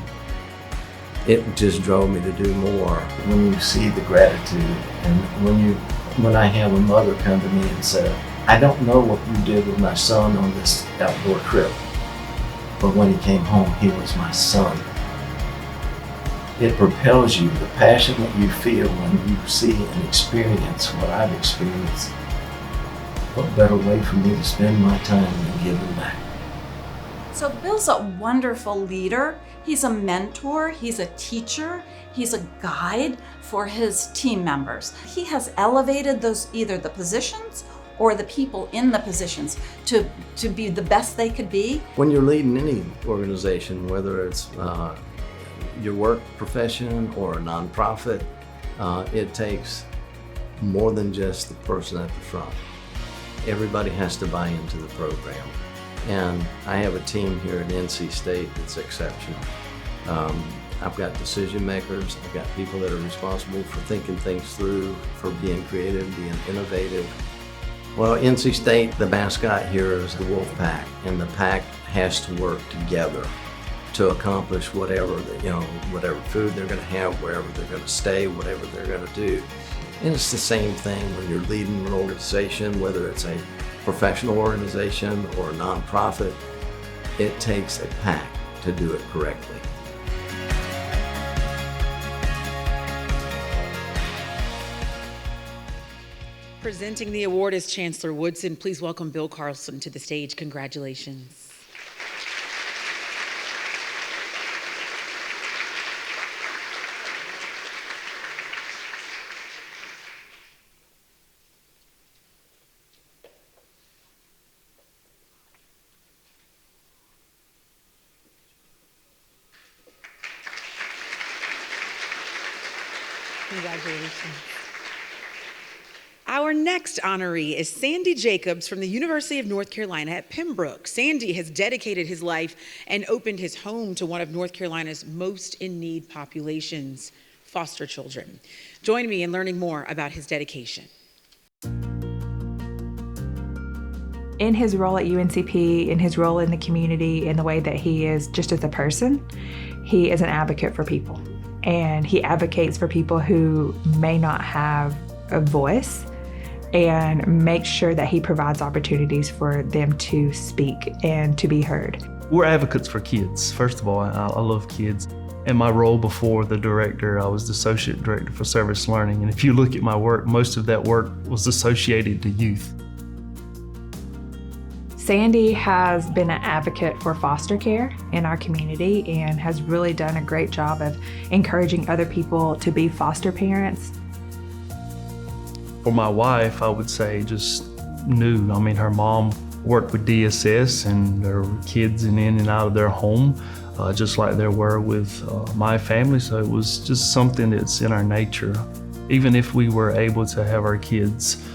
It just drove me to do more. When you see the gratitude, and when I have a mother come to me and say, I don't know what you did with my son on this outdoor trip, but when he came home, he was my son. It propels you, the passion that you feel when you see and experience what I've experienced. What better way for me to spend my time than giving back? So Bill's a wonderful leader. He's a mentor, he's a teacher, he's a guide for his team members. He has elevated those, either the positions or the people in the positions to be the best they could be. When you're leading any organization, whether it's your work profession or a nonprofit, it takes more than just the person at the front. Everybody has to buy into the program. And I have a team here at NC State that's exceptional. I've got decision makers, I've got people that are responsible for thinking things through, for being creative, being innovative. Well, NC State, the mascot here is the Wolf Pack, and the pack has to work together to accomplish whatever food they're going to have, wherever they're going to stay, whatever they're going to do. And it's the same thing when you're leading an organization, whether it's a professional organization or a nonprofit. It takes a pack to do it correctly. Presenting the award is Chancellor Woodson. Please welcome Bill Carlson to the stage. Congratulations. Congratulations. Our next honoree is Sandy Jacobs from the University of North Carolina at Pembroke. Sandy has dedicated his life and opened his home to one of North Carolina's most in-need populations, foster children. Join me in learning more about his dedication. In his role at UNCP, in his role in the community, in the way that he is just as a person, he is an advocate for people. And he advocates for people who may not have a voice and makes sure that he provides opportunities for them to speak and to be heard. We're advocates for kids. First of all, I love kids. In my role before the director, I was the associate director for service learning. And if you look at my work, most of that work was associated to youth. Sandy has been an advocate for foster care in our community and has really done a great job of encouraging other people to be foster parents. For my wife, I would say just new. I mean, her mom worked with DSS and there were kids in and out of their home, just like there were with my family. So it was just something that's in our nature. Even if we were able to have our kids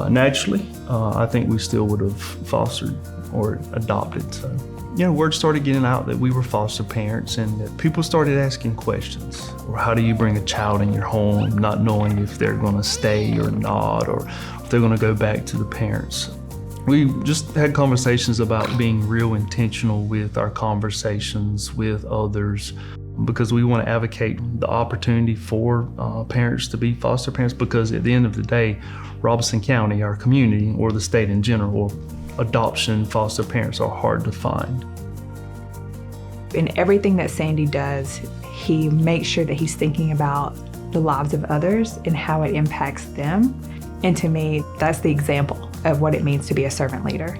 naturally, I think we still would have fostered or adopted. So, word started getting out that we were foster parents and that people started asking questions. Or how do you bring a child in your home not knowing if they're gonna stay or not, or if they're gonna go back to the parents? We just had conversations about being real intentional with our conversations with others, because we want to advocate the opportunity for parents to be foster parents, because at the end of the day, Robeson County, our community, or the state in general, or adoption foster parents are hard to find. In everything that Sandy does, he makes sure that he's thinking about the lives of others and how it impacts them. And to me, that's the example of what it means to be a servant leader.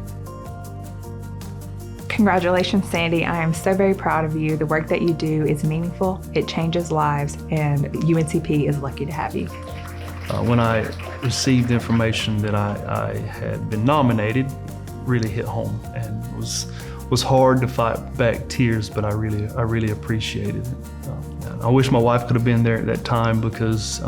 Congratulations, Sandy. I am so very proud of you. The work that you do is meaningful, it changes lives, and UNCP is lucky to have you. When I received information that I had been nominated, really hit home, and it was hard to fight back tears, but I really appreciated it. I wish my wife could have been there at that time because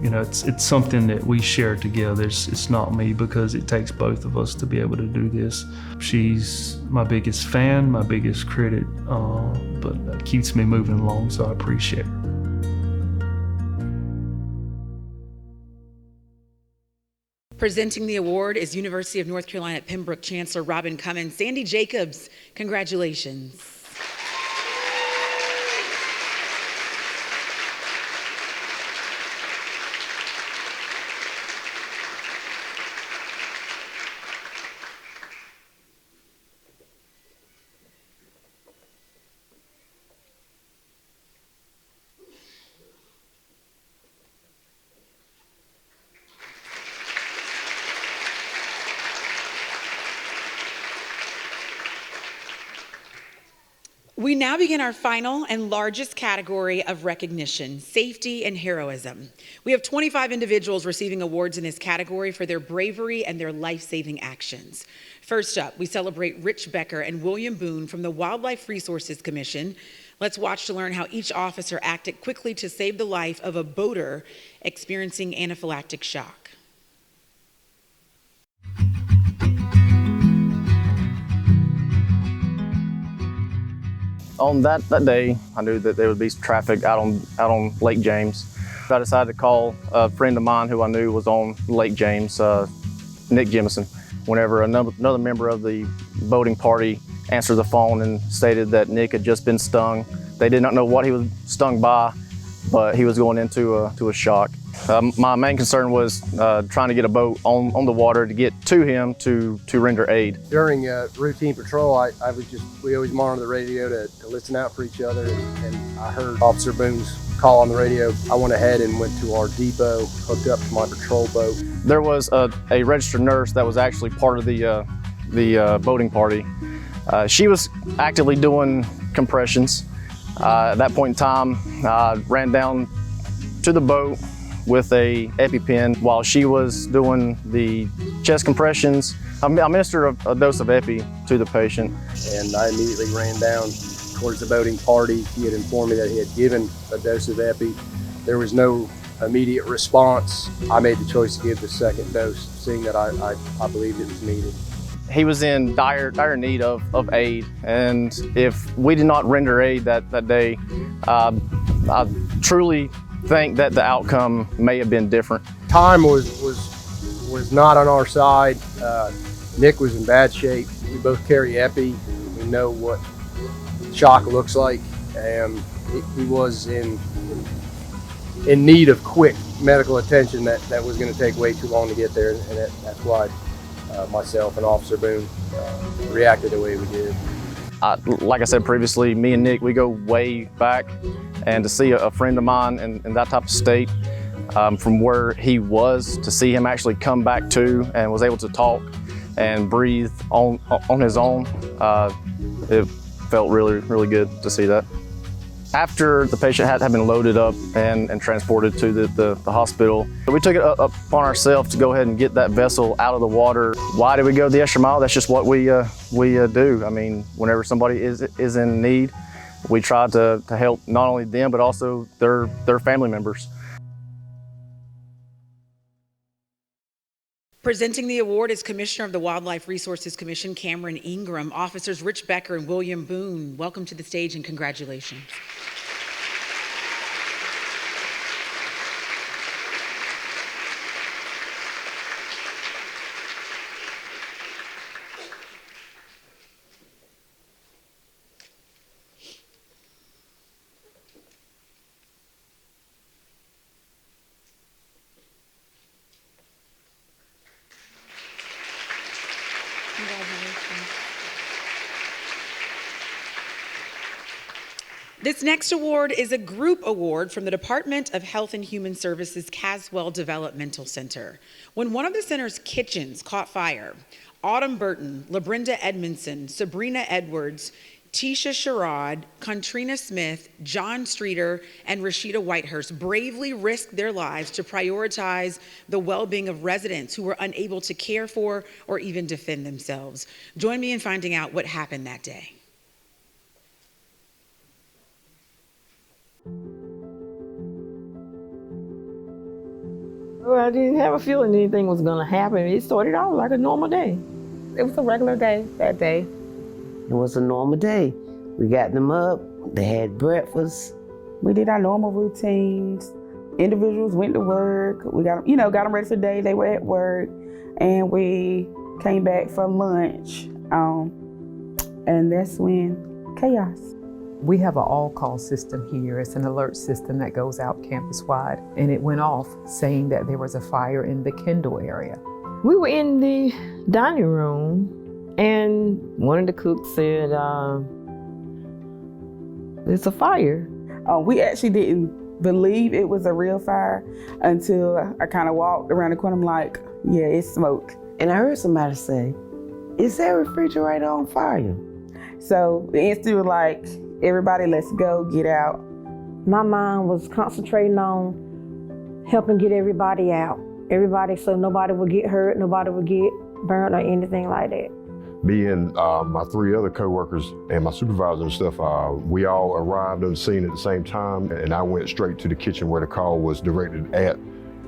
it's something that we share together. It's not me, because it takes both of us to be able to do this. She's my biggest fan, my biggest critic, but that keeps me moving along, so I appreciate her. Presenting the award is University of North Carolina at Pembroke Chancellor Robin Cummins. Sandy Jacobs, congratulations. We now begin our final and largest category of recognition, safety and heroism. We have 25 individuals receiving awards in this category for their bravery and their life-saving actions. First up, we celebrate Rich Becker and William Boone from the Wildlife Resources Commission. Let's watch to learn how each officer acted quickly to save the life of a boater experiencing anaphylactic shock. On that day, I knew that there would be traffic out on Lake James. I decided to call a friend of mine who I knew was on Lake James, Nick Jemison. Whenever another member of the boating party answered the phone and stated that Nick had just been stung. They did not know what he was stung by, but he was going into a shock. My main concern was trying to get a boat on the water to get to him to render aid. During routine patrol, we always monitor the radio to listen out for each other, and I heard Officer Boone's call on the radio. I went ahead and went to our depot, hooked up to my patrol boat. There was a registered nurse that was actually part of the boating party. She was actively doing compressions. At that point in time, I ran down to the boat with a EpiPen while she was doing the chest compressions. I administered a dose of Epi to the patient. And I immediately ran down towards the boating party. He had informed me that he had given a dose of Epi. There was no immediate response. I made the choice to give the second dose, seeing that I believed it was needed. He was in dire need of aid, and if we did not render aid that day, I truly think that the outcome may have been different. Time was not on our side. Nick was in bad shape. We both carry Epi. We know what shock looks like, and he was in need of quick medical attention that was going to take way too long to get there, and that's why myself and Officer Boone reacted the way we did. Like I said previously, me and Nick, we go way back, and to see a friend of mine in that type of state, from where he was, to see him actually come back to and was able to talk and breathe on his own, it felt really, really good to see that. After the patient had been loaded up and transported to the hospital, we took it upon ourselves to go ahead and get that vessel out of the water. Why did we go the extra mile? That's just what we do. I mean, whenever somebody is in need, we try to help not only them, but also their family members. Presenting the award is Commissioner of the Wildlife Resources Commission, Cameron Ingram. Officers Rich Becker and William Boone, welcome to the stage and congratulations. This next award is a group award from the Department of Health and Human Services Caswell Developmental Center. When one of the center's kitchens caught fire, Autumn Burton, LaBrenda Edmondson, Sabrina Edwards, Tisha Sherrod, Contrina Smith, John Streeter, and Rashida Whitehurst bravely risked their lives to prioritize the well-being of residents who were unable to care for or even defend themselves. Join me in finding out what happened that day. Well, I didn't have a feeling anything was going to happen. It started out like a normal day. It was a regular day that day. It was a normal day. We got them up, they had breakfast. We did our normal routines. Individuals went to work. We got them ready for the day. They were at work, and we came back for lunch. And that's when chaos. We have an all-call system here. It's an alert system that goes out campus-wide, and it went off saying that there was a fire in the Kendall area. We were in the dining room, and one of the cooks said, "It's a fire." We actually didn't believe it was a real fire until I kind of walked around the corner. I'm like, yeah, it's smoke. And I heard somebody say, "Is that refrigerator on fire?" So the instant was like, everybody, let's go, get out. My mind was concentrating on helping get everybody out. Everybody, so nobody would get hurt, nobody would get burnt or anything like that. Me and my three other coworkers and my supervisor and stuff, we all arrived on the scene at the same time, and I went straight to the kitchen where the call was directed at.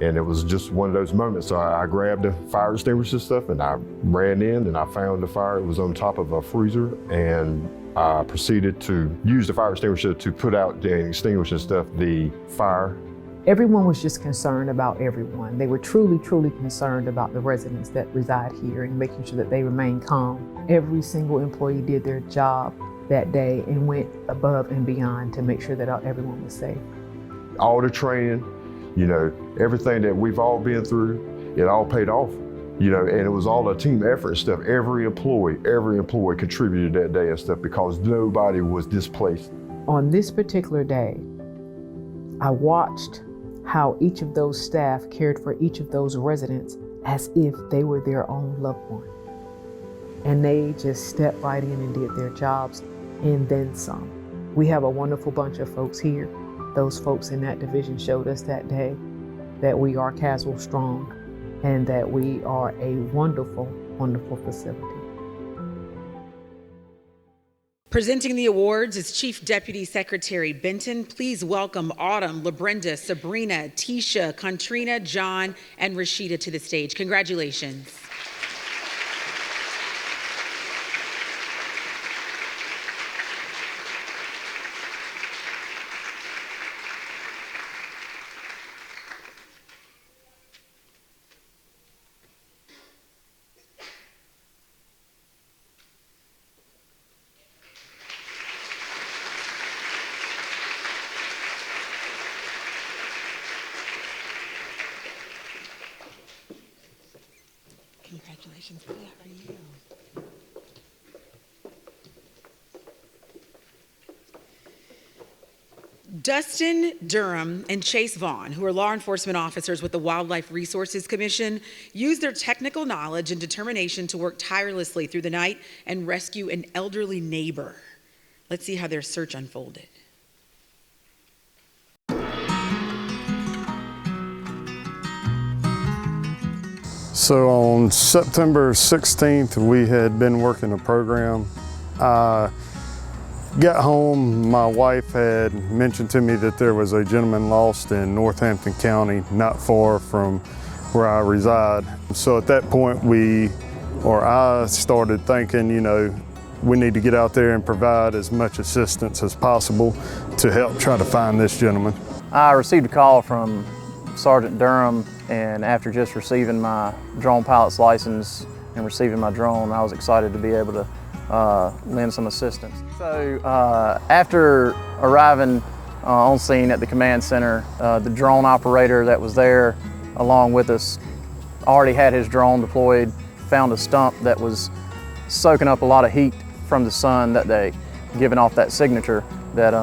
And it was just one of those moments. So I grabbed the fire extinguisher stuff and I ran in and I found the fire. It was on top of a freezer, and I proceeded to use the fire extinguisher to put out the extinguishing stuff, the fire. Everyone was just concerned about everyone. They were truly, truly concerned about the residents that reside here and making sure that they remain calm. Every single employee did their job that day and went above and beyond to make sure that everyone was safe. All the training, everything that we've all been through, it all paid off, and it was all a team effort and stuff. Every employee contributed that day and stuff because nobody was displaced. On this particular day, I watched how each of those staff cared for each of those residents as if they were their own loved one. And they just stepped right in and did their jobs and then some. We have a wonderful bunch of folks here. Those folks in that division showed us that day that we are Caswell strong and that we are a wonderful, wonderful facility. Presenting the awards is Chief Deputy Secretary Benton. Please welcome Autumn, LaBrenda, Sabrina, Tisha, Contrina, John, and Rashida to the stage. Congratulations. Congratulations for you. Dustin Durham and Chase Vaughn, who are law enforcement officers with the Wildlife Resources Commission, used their technical knowledge and determination to work tirelessly through the night and rescue an elderly neighbor. Let's see how their search unfolded. So on September 16th, we had been working a program. I got home, my wife had mentioned to me that there was a gentleman lost in Northampton County, not far from where I reside. So at that point, I started thinking, we need to get out there and provide as much assistance as possible to help try to find this gentleman. I received a call from Sergeant Durham, and after just receiving my drone pilot's license and receiving my drone, I was excited to be able to lend some assistance. So after arriving on scene at the command center, the drone operator that was there along with us already had his drone deployed, found a stump that was soaking up a lot of heat from the sun that day, giving off that signature that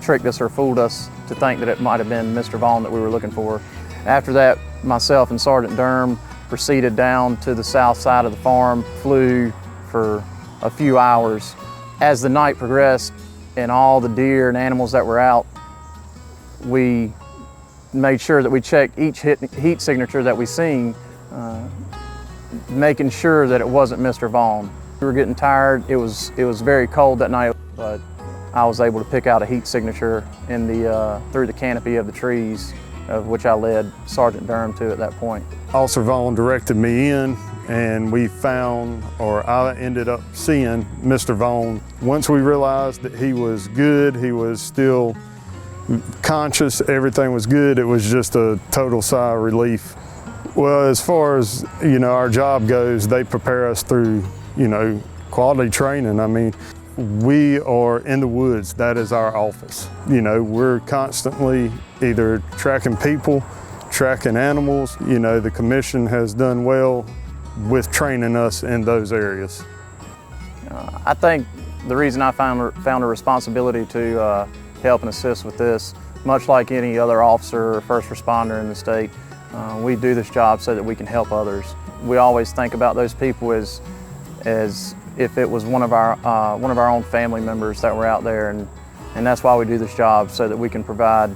tricked us or fooled us to think that it might have been Mr. Vaughn that we were looking for. After that, myself and Sergeant Durham proceeded down to the south side of the farm, flew for a few hours. As the night progressed and all the deer and animals that were out, we made sure that we checked each heat signature that we seen, making sure that it wasn't Mr. Vaughn. We were getting tired. It was very cold that night, but I was able to pick out a heat signature in through the canopy of the trees, of which I led Sergeant Durham to at that point. Officer Vaughn directed me in, and we found, or I ended up seeing, Mr. Vaughn. Once we realized that he was good, he was still conscious, everything was good, it was just a total sigh of relief. Well, as far as, our job goes, they prepare us through, quality training. I mean, we are in the woods, that is our office. We're constantly either tracking people, tracking animals. The commission has done well with training us in those areas. I think the reason I found a responsibility to help and assist with this, much like any other officer or first responder in the state, we do this job so that we can help others. We always think about those people as if it was one of our own family members that were out there, and that's why we do this job, so that we can provide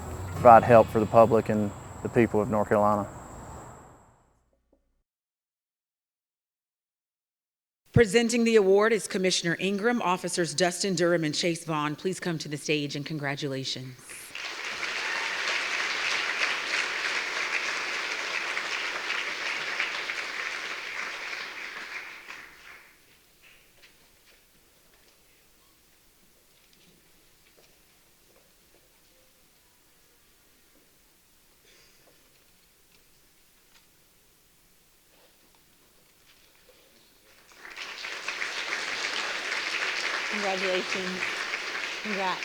help for the public and the people of North Carolina. Presenting the award is Commissioner Ingram. Officers Dustin Durham and Chase Vaughn, please come to the stage, and congratulations. Congratulations. Congrats.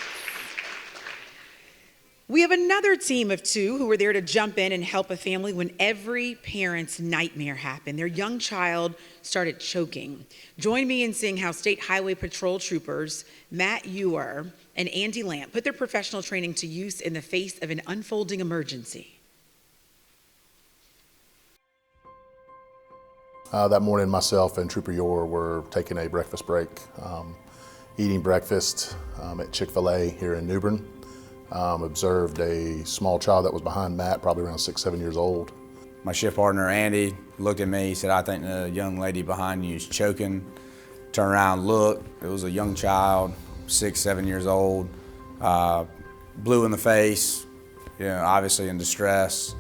We have another team of two who were there to jump in and help a family when every parent's nightmare happened. Their young child started choking. Join me in seeing how State Highway Patrol troopers Matt Ewer and Andy Lamp put their professional training to use in the face of an unfolding emergency. That morning, myself and Trooper Ewer were taking a breakfast break. Eating breakfast at Chick-fil-A here in New Bern. Observed a small child that was behind Matt, probably around 6, 7 years old. My shift partner, Andy, looked at me, he said, "I think the young lady behind you is choking." Turned around, looked, it was a young child, 6, 7 years old, blue in the face, obviously in distress.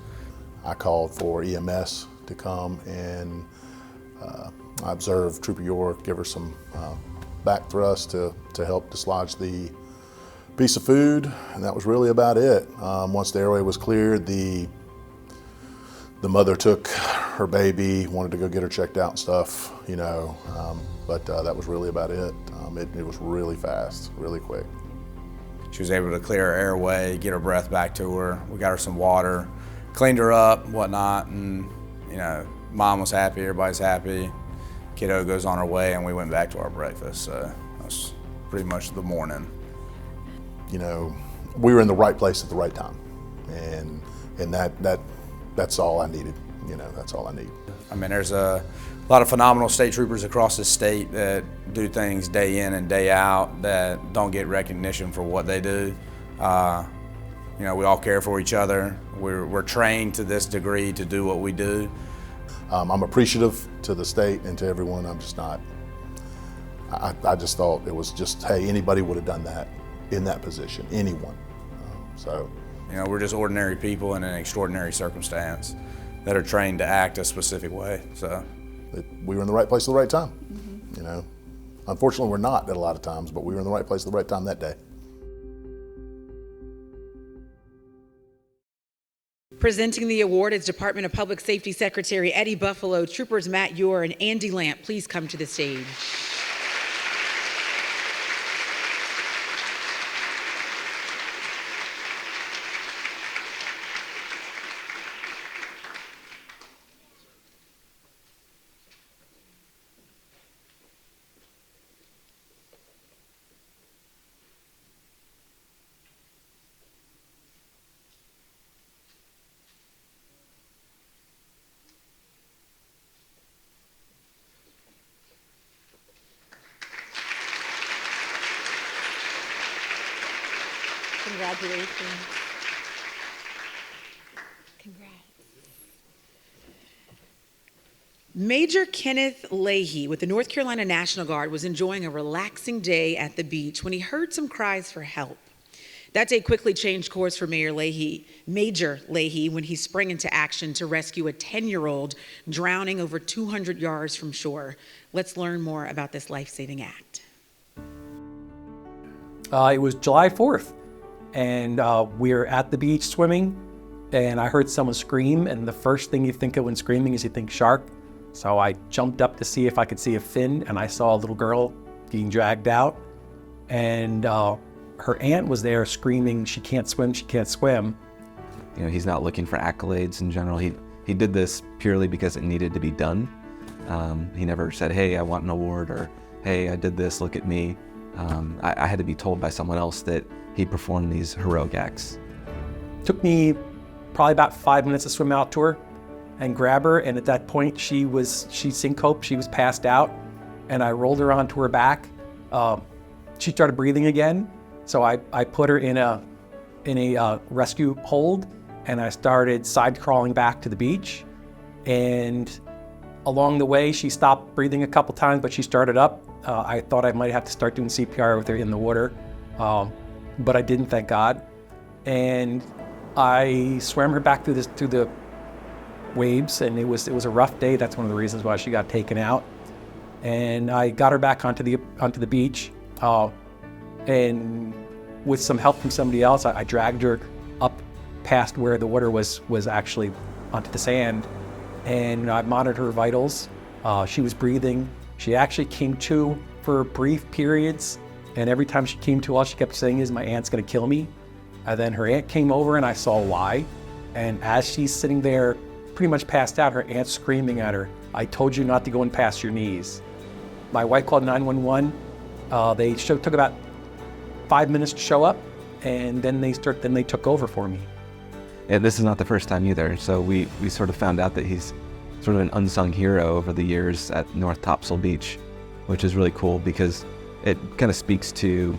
I called for EMS to come, and I observed Trooper York give her some back thrust to help dislodge the piece of food, and that was really about it. Once the airway was cleared, the mother took her baby, wanted to go get her checked out and stuff, but that was really about it. It was really fast, really quick. She was able to clear her airway, get her breath back to her. We got her some water, cleaned her up, whatnot, and mom was happy, everybody's happy. Kiddo goes on her way, and we went back to our breakfast. So that's pretty much the morning. We were in the right place at the right time, and that's all I needed. That's all I need. I mean, there's a lot of phenomenal state troopers across the state that do things day in and day out that don't get recognition for what they do. We all care for each other. We're trained to this degree to do what we do. I'm appreciative to the state and to everyone. I'm just not, I just thought it was just, hey, anybody would have done that in that position, anyone. We're just ordinary people in an extraordinary circumstance that are trained to act a specific way. So we were in the right place at the right time. Unfortunately, we're not at a lot of times, but we were in the right place at the right time that day. Presenting the award is Department of Public Safety Secretary Eddie Buffalo. Troopers Matt Ewer and Andy Lamp, please come to the stage. Congratulations. Congrats. Major Kenneth Leahy with the North Carolina National Guard was enjoying a relaxing day at the beach when he heard some cries for help. That day quickly changed course for Major Leahy, when he sprang into action to rescue a 10-year-old drowning over 200 yards from shore. Let's learn more about this life-saving act. It was July 4th, and we were at the beach swimming, and I heard someone scream, and the first thing you think of when screaming is you think shark. So I jumped up to see if I could see a fin, and I saw a little girl being dragged out, and her aunt was there screaming, "She can't swim, she can't swim." You know, he's not looking for accolades in general. He did this purely because it needed to be done. He never said, "Hey, I want an award," or "Hey, I did this, look at me." I had to be told by someone else that he performed these heroic acts. Took me probably about 5 minutes to swim out to her and grab her, and at that point she syncoped, she was passed out, and I rolled her onto her back. She started breathing again, so I put her in a rescue hold, and I started side crawling back to the beach. And along the way, she stopped breathing a couple times, but she started up. I thought I might have to start doing CPR with her in the water, but I didn't, thank God. And I swam her back through the waves, and it was a rough day. That's one of the reasons why she got taken out. And I got her back onto the beach, and with some help from somebody else, I dragged her up past where the water was actually onto the sand, and I monitored her vitals. She was breathing. She actually came to for brief periods, and every time she came to, all she kept saying is, "My aunt's gonna kill me." And then her aunt came over, and I saw why. And as she's sitting there, pretty much passed out, her aunt's screaming at her, "I told you not to go in past your knees." My wife called 911. They took about 5 minutes to show up, and then they took over for me. Yeah, this is not the first time either. So we sort of found out that he's sort of an unsung hero over the years at North Topsail Beach, which is really cool because it kind of speaks to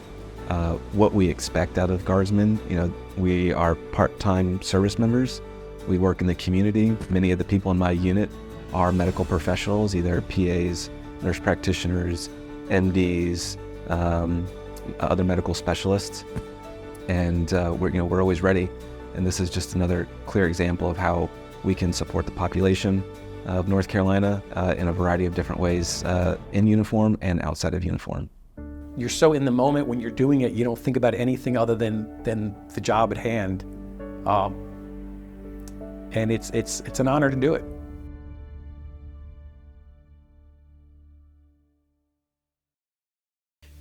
what we expect out of Guardsmen. You know, we are part-time service members. We work in the community. Many of the people in my unit are medical professionals, either PAs, nurse practitioners, MDs, other medical specialists, and we're always ready. And this is just another clear example of how we can support the population of North Carolina in a variety of different ways, in uniform and outside of uniform. You're so in the moment when you're doing it, you don't think about anything other than the job at hand, and it's an honor to do it.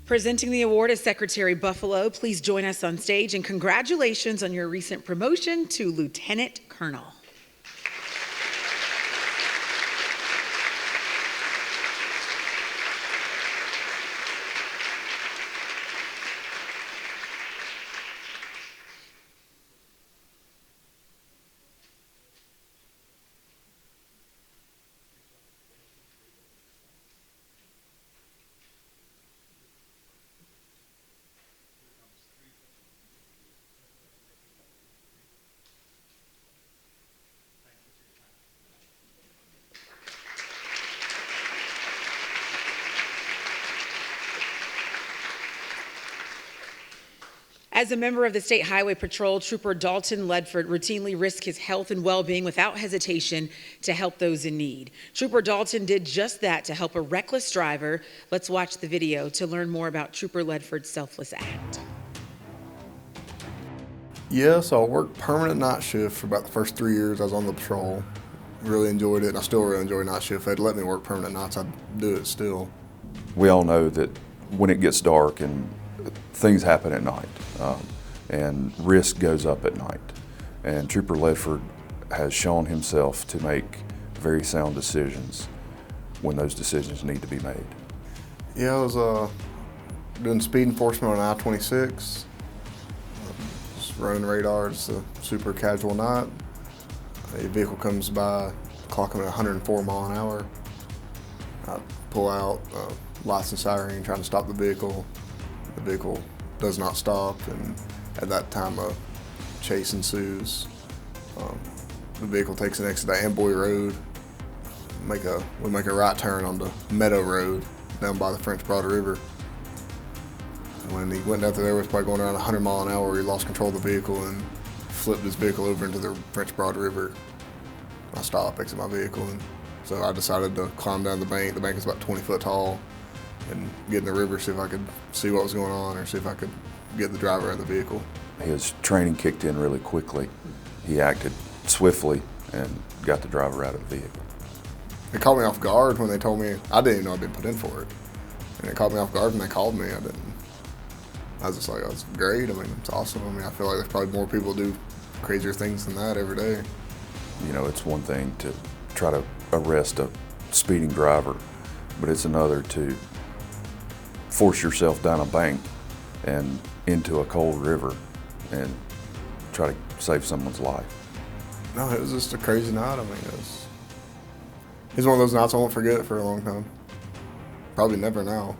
Presenting the award is Secretary Buffalo. Please join us on stage, and congratulations on your recent promotion to Lieutenant Colonel. As a member of the State Highway Patrol, Trooper Dalton Ledford routinely risked his health and well-being without hesitation to help those in need. Trooper Dalton did just that to help a reckless driver. Let's watch the video to learn more about Trooper Ledford's selfless act. Yeah, so I worked permanent night shift for about the first 3 years I was on the patrol. Really enjoyed it, and I still really enjoy night shift. If they'd let me work permanent nights, I'd do it still. We all know that when it gets dark and things happen at night, and risk goes up at night. And Trooper Ledford has shown himself to make very sound decisions when those decisions need to be made. Yeah, I was doing speed enforcement on I-26, just running radar. It's a super casual night. A vehicle comes by, clocking at 104 mile an hour. I pull out, lights and siren, trying to stop the vehicle. The vehicle does not stop, and At that time, a chase ensues. The vehicle takes an exit at Amboy Road. We make a right turn on the Meadow Road down by the French Broad River. When he went down through there, he was probably going around 100 miles an hour. He lost control of the vehicle and flipped his vehicle over into the French Broad River. I stopped, exit my vehicle, and so I decided to climb down the bank. The bank is about 20 foot tall, and get in the river, see if I could see what was going on, or see if I could get the driver out of the vehicle. His training kicked in really quickly. He acted swiftly and got the driver out of the vehicle. It caught me off guard when they told me. I didn't even know I'd been put in for it. And it caught me off guard when they called me. I was just like, that's great. I mean, it's awesome. I mean, I feel like there's probably more people do crazier things than that every day. You know, it's one thing to try to arrest a speeding driver, but it's another to force yourself down a bank and into a cold river and try to save someone's life. No, it was just a crazy night. I mean, it's one of those nights I won't forget for a long time. Probably never now.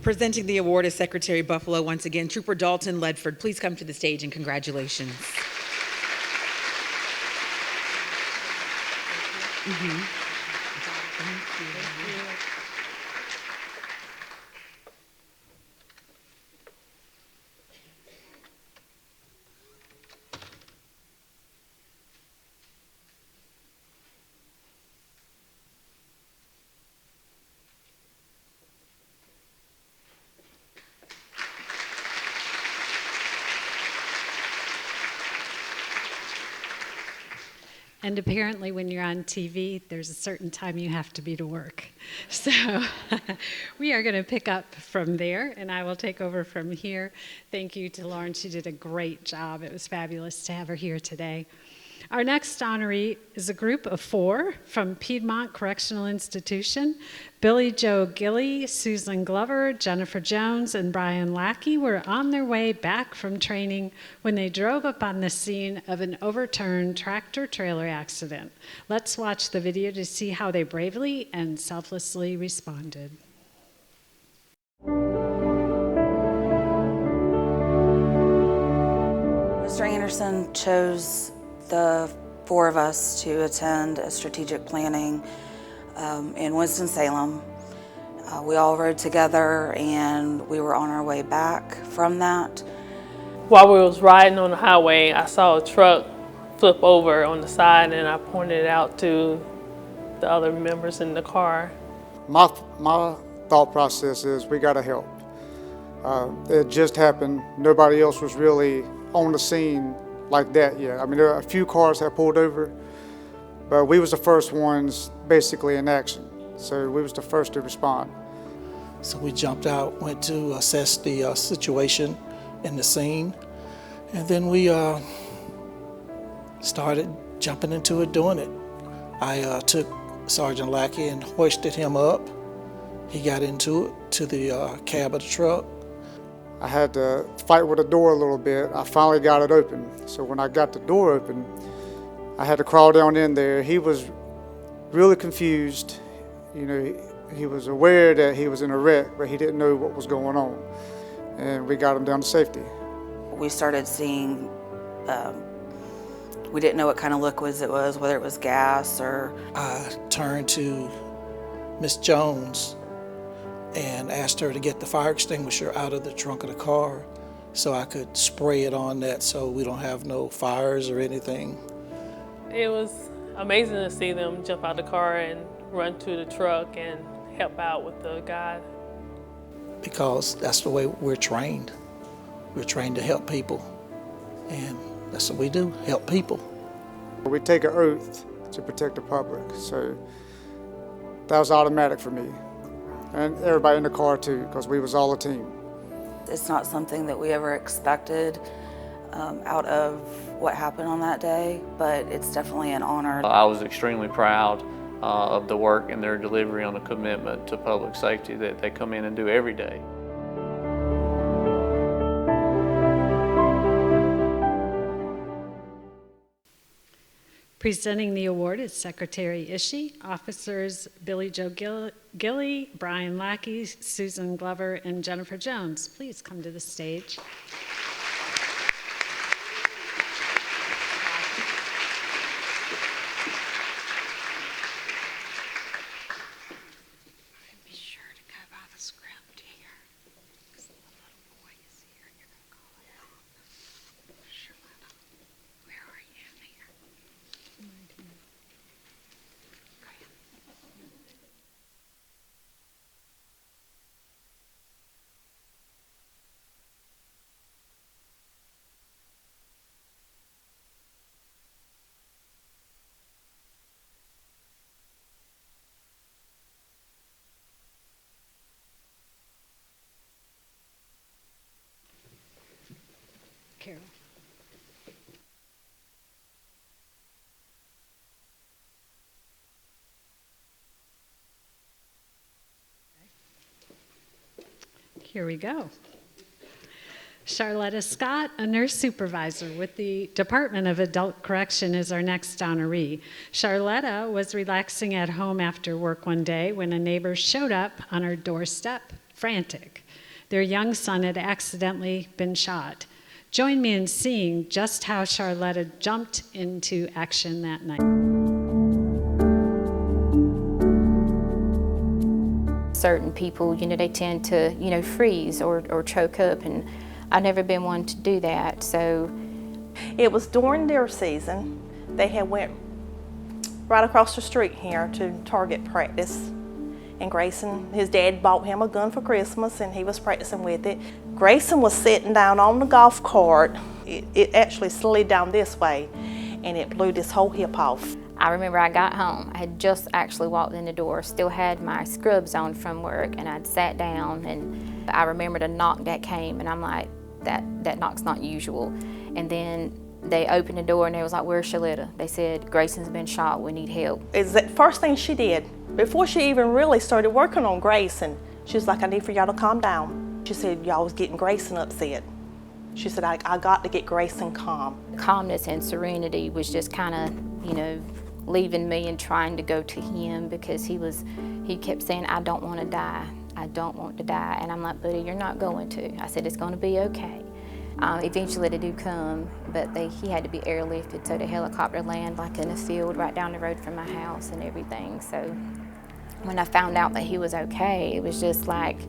Presenting the award is Secretary Buffalo once again. Trooper Dalton Ledford, please come to the stage and congratulations. And apparently when you're on TV, there's a certain time you have to be to work. So we are going to pick up from there, and I will take over from here. Thank you to Lauren. She did a great job. It was fabulous to have her here today. Our next honoree is a group of 4 from Piedmont Correctional Institution. Billy Joe Gilly, Susan Glover, Jennifer Jones, and Brian Lackey were on their way back from training when they drove up on the scene of an overturned tractor-trailer accident. Let's watch the video to see how they bravely and selflessly responded. Mr. Anderson chose the 4 of us to attend a strategic planning in Winston-Salem. We all rode together and we were on our way back from that. While we was riding on the highway, I saw a truck flip over on the side and I pointed it out to the other members in the car. My thought process is we gotta help. It just happened. Nobody else was really on the scene like that yet. I mean, there are a few cars that pulled over, but we was the first ones basically in action. So we was the first to respond. So we jumped out, went to assess the situation in the scene, and then we started jumping into it, doing it. I took Sergeant Lackey and hoisted him up. He got into it, to the cab of the truck. I had to fight with the door a little bit. I finally got it open. So when I got the door open, I had to crawl down in there. He was really confused. You know, he was aware that he was in a wreck, but he didn't know what was going on. And we got him down to safety. We started seeing, we didn't know what kind of liquids it was, whether it was gas or... I turned to Miss Jones and asked her to get the fire extinguisher out of the trunk of the car so I could spray it on that so we don't have no fires or anything. It was amazing to see them jump out the car and run to the truck and help out with the guy. Because that's the way we're trained. We're trained to help people, and that's what we do, help people. We take an oath to protect the public, so that was automatic for me. And everybody in the car too, because we was all a team. It's not something that we ever expected out of what happened on that day, but it's definitely an honor. I was extremely proud of the work and their delivery on the commitment to public safety that they come in and do every day. Presenting the award is Secretary Ishii, officers Billy Joe Gilly, Brian Lackey, Susan Glover, and Jennifer Jones. Please come to the stage. Carol. Here we go. Charlotta Scott, a nurse supervisor with the Department of Adult Correction, is our next honoree. Charlotta was relaxing at home after work one day when a neighbor showed up on her doorstep, frantic. Their young son had accidentally been shot. Join me in seeing just how Charlotta jumped into action that night. Certain people, they tend to, freeze or choke up, and I've never been one to do that, so. It was during deer season. They had went right across the street here to target practice. And Grayson, his dad bought him a gun for Christmas and he was practicing with it. Grayson was sitting down on the golf cart. It actually slid down this way and it blew this whole hip off. I remember I got home. I had just actually walked in the door, still had my scrubs on from work, and I'd sat down, and I remembered a knock that came, and I'm like, that knock's not usual. And then they opened the door and they was like, "Where's Shaletta?" They said, "Grayson's been shot, we need help." It's the first thing she did. Before she even really started working on Grayson, she was like, "I need for y'all to calm down." She said, "Y'all was getting Grayson upset." She said, I got to get Grayson calm. Calmness and serenity was just kind of, leaving me and trying to go to him, because he kept saying, "I don't want to die. I don't want to die." And I'm like, "Buddy, you're not going to." I said, "It's going to be okay." Eventually they do come, but he had to be airlifted, so the helicopter landed like in a field right down the road from my house and everything. So when I found out that he was okay, it was just like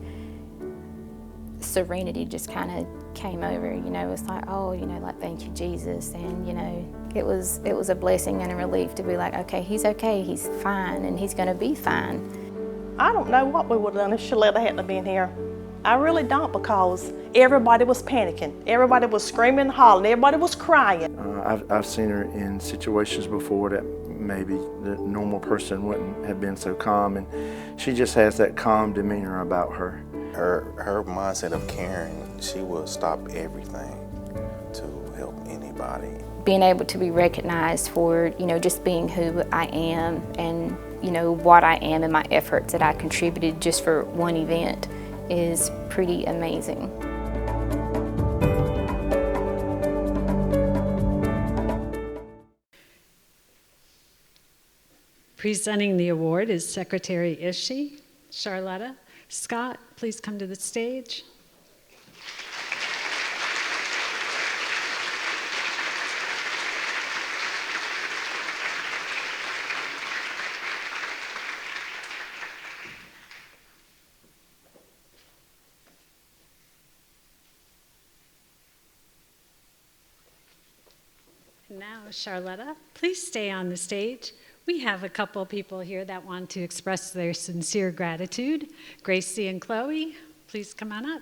serenity just kind of came over, It's like, oh, like, thank you, Jesus. And, it was a blessing and a relief to be like, okay, he's fine, and he's going to be fine. I don't know what we would have done if Shaletta hadn't been here. I really don't, because everybody was panicking. Everybody was screaming and hollering. Everybody was crying. I've seen her in situations before that maybe the normal person wouldn't have been so calm, and she just has that calm demeanor about her. Her mindset of caring, she will stop everything to help anybody. Being able to be recognized for, just being who I am and, what I am and my efforts that I contributed just for one event is pretty amazing. Presenting the award is Secretary Ishii. Charlotta Scott, please come to the stage. Now, Charlotta, please stay on the stage. We have a couple people here that want to express their sincere gratitude. Gracie and Chloe, please come on up.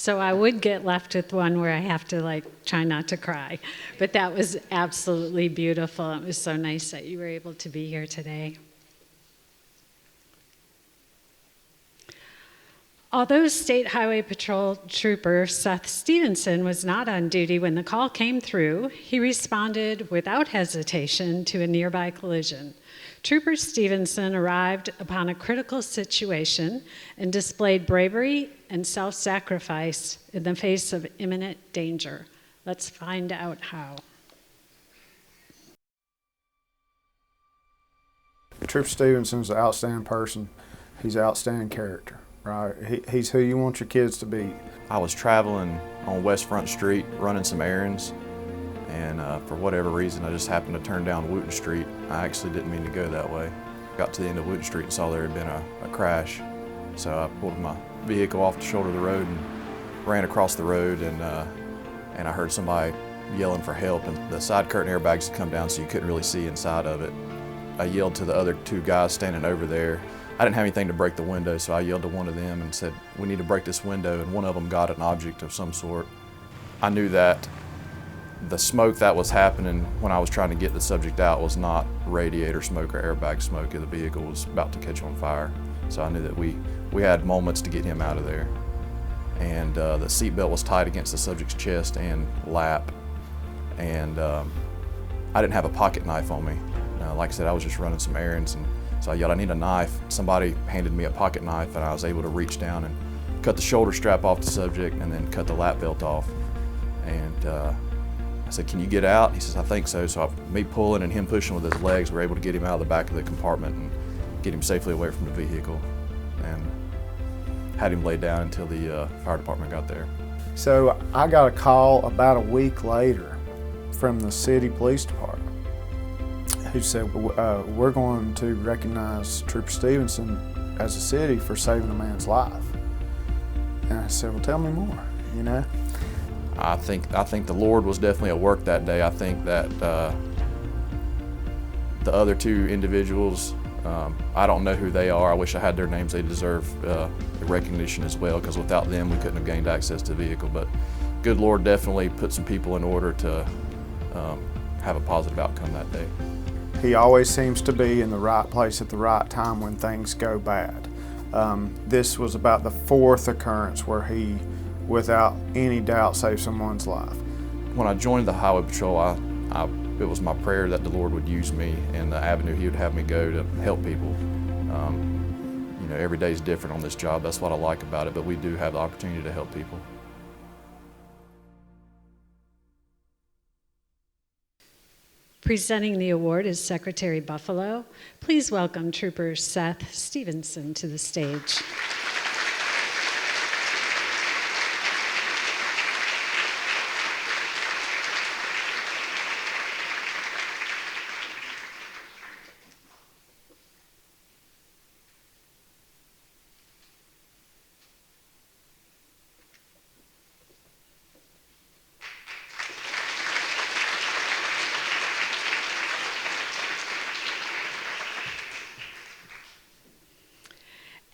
So I would get left with one where I have to try not to cry. But that was absolutely beautiful. It was so nice that you were able to be here today. Although State Highway Patrol Trooper Seth Stevenson was not on duty when the call came through, he responded without hesitation to a nearby collision. Trooper Stevenson arrived upon a critical situation and displayed bravery and self-sacrifice in the face of imminent danger. Let's find out how. Trooper Stevenson's an outstanding person. He's an outstanding character. Right, he's who you want your kids to be. I was traveling on West Front Street running some errands, and for whatever reason I just happened to turn down Wooten Street. I actually didn't mean to go that way. Got to the end of Wooten Street and saw there had been a crash, so I pulled my vehicle off the shoulder of the road and ran across the road, and I heard somebody yelling for help, and the side curtain airbags had come down so you couldn't really see inside of it. I yelled to the other two guys standing over there. I didn't have anything to break the window, so I yelled to one of them and said, "We need to break this window," and one of them got an object of some sort. I knew that the smoke that was happening when I was trying to get the subject out was not radiator smoke or airbag smoke. The vehicle was about to catch on fire. So I knew that we had moments to get him out of there. And the seatbelt was tied against the subject's chest and lap. And I didn't have a pocket knife on me. Like I said, I was just running some errands, and so I yelled, "I need a knife." Somebody handed me a pocket knife, and I was able to reach down and cut the shoulder strap off the subject and then cut the lap belt off. And I said, "Can you get out?" He says, "I think so." So me pulling and him pushing with his legs, we were able to get him out of the back of the compartment and get him safely away from the vehicle, and had him laid down until the fire department got there. So I got a call about a week later from the city police department who said, "We're going to recognize Trooper Stevenson as a city for saving a man's life." And I said, "Well, tell me more, you know?" I think the Lord was definitely at work that day. I think that the other two individuals, I don't know who they are. I wish I had their names. They deserve recognition as well, because without them we couldn't have gained access to the vehicle. But good Lord definitely put some people in order to have a positive outcome that day. He always seems to be in the right place at the right time when things go bad. This was about the fourth occurrence where he, without any doubt, saved someone's life. When I joined the Highway Patrol, it was my prayer that the Lord would use me in the avenue He would have me go to help people. You know, every day is different on this job. That's what I like about it, but we do have the opportunity to help people. Presenting the award is Secretary Buffalo. Please welcome Trooper Seth Stevenson to the stage.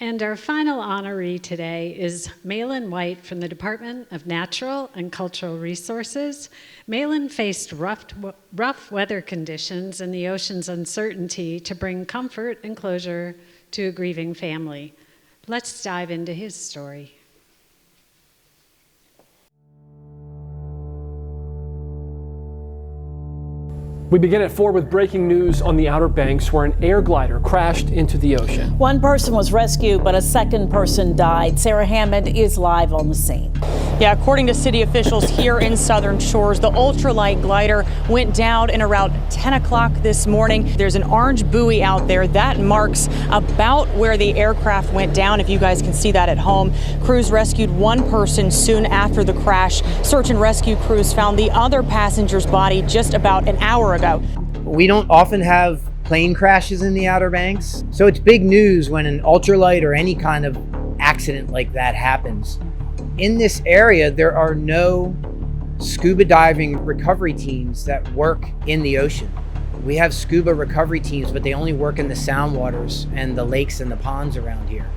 And our final honoree today is Malin White from the Department of Natural and Cultural Resources. Malin faced rough weather conditions and the ocean's uncertainty to bring comfort and closure to a grieving family. Let's dive into his story. We begin at 4 with breaking news on the Outer Banks, where an air glider crashed into the ocean. One person was rescued, but a second person died. Sarah Hammond is live on the scene. Yeah, according to city officials here in Southern Shores, the ultralight glider went down in around 10 o'clock this morning. There's an orange buoy out there that marks about where the aircraft went down, if you guys can see that at home. Crews rescued one person soon after the crash. Search and rescue crews found the other passenger's body just about an hour ago. We don't often have plane crashes in the Outer Banks, so it's big news when an ultralight or any kind of accident like that happens. In this area, there are no scuba diving recovery teams that work in the ocean. We have scuba recovery teams, but they only work in the sound waters and the lakes and the ponds around here.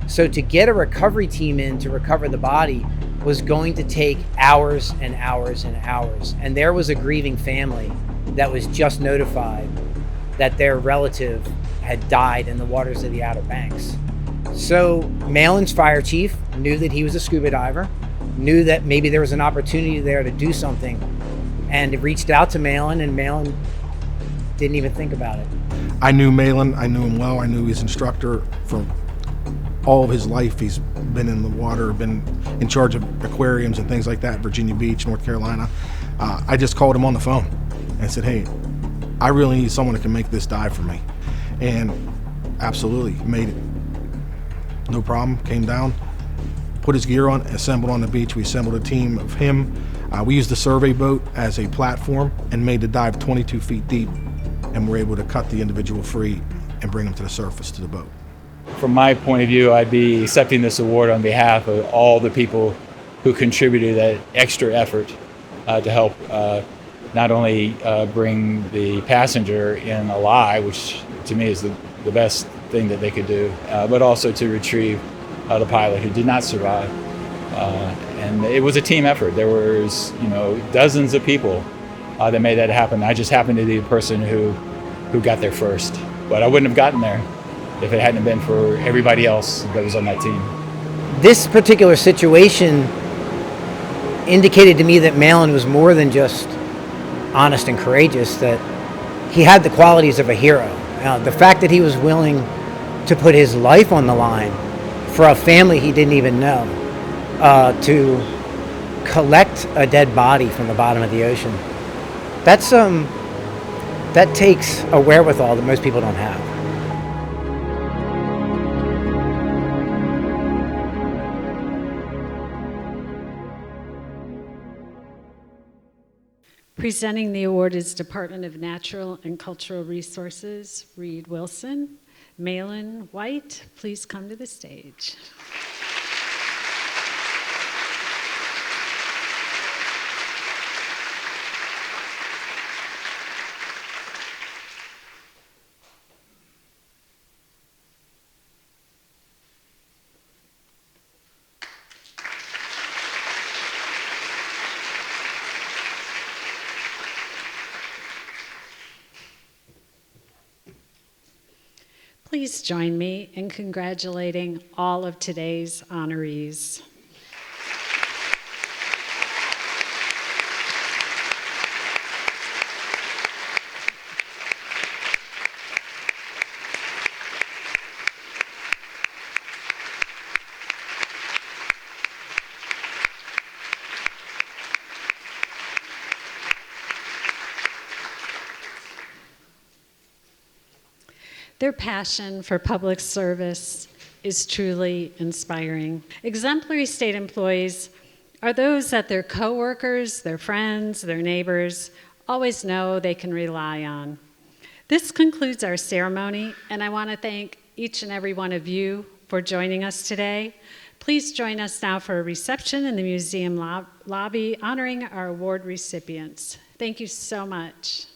So to get a recovery team in to recover the body, was going to take hours and hours and hours. And there was a grieving family that was just notified that their relative had died in the waters of the Outer Banks. So Malin's fire chief knew that he was a scuba diver, knew that maybe there was an opportunity there to do something, and reached out to Malin, and Malin didn't even think about it. I knew Malin, I knew him well, I knew his instructor for all of his life. He's been in the water, been in charge of aquariums and things like that, Virginia Beach, North Carolina. I just called him on the phone and said, hey, I really need someone that can make this dive for me. And absolutely made it. No problem, came down, put his gear on, assembled on the beach. We assembled a team of him. We used the survey boat as a platform and made the dive 22 feet deep, and were able to cut the individual free and bring him to the surface to the boat. From my point of view, I'd be accepting this award on behalf of all the people who contributed that extra effort to help not only bring the passenger in alive, which to me is the best thing that they could do, but also to retrieve the pilot who did not survive. And it was a team effort. There was, dozens of people that made that happen. I just happened to be the person who got there first. But I wouldn't have gotten there if it hadn't been for everybody else that was on that team. This particular situation indicated to me that Malin was more than just honest and courageous, that he had the qualities of a hero. The fact that he was willing to put his life on the line for a family he didn't even know, to collect a dead body from the bottom of the ocean, that takes a wherewithal that most people don't have. Presenting the award is Department of Natural and Cultural Resources, Reed Wilson. Malin White, please come to the stage. Please join me in congratulating all of today's honorees. Their passion for public service is truly inspiring. Exemplary state employees are those that their coworkers, their friends, their neighbors always know they can rely on. This concludes our ceremony, and I want to thank each and every one of you for joining us today. Please join us now for a reception in the museum lobby honoring our award recipients. Thank you so much.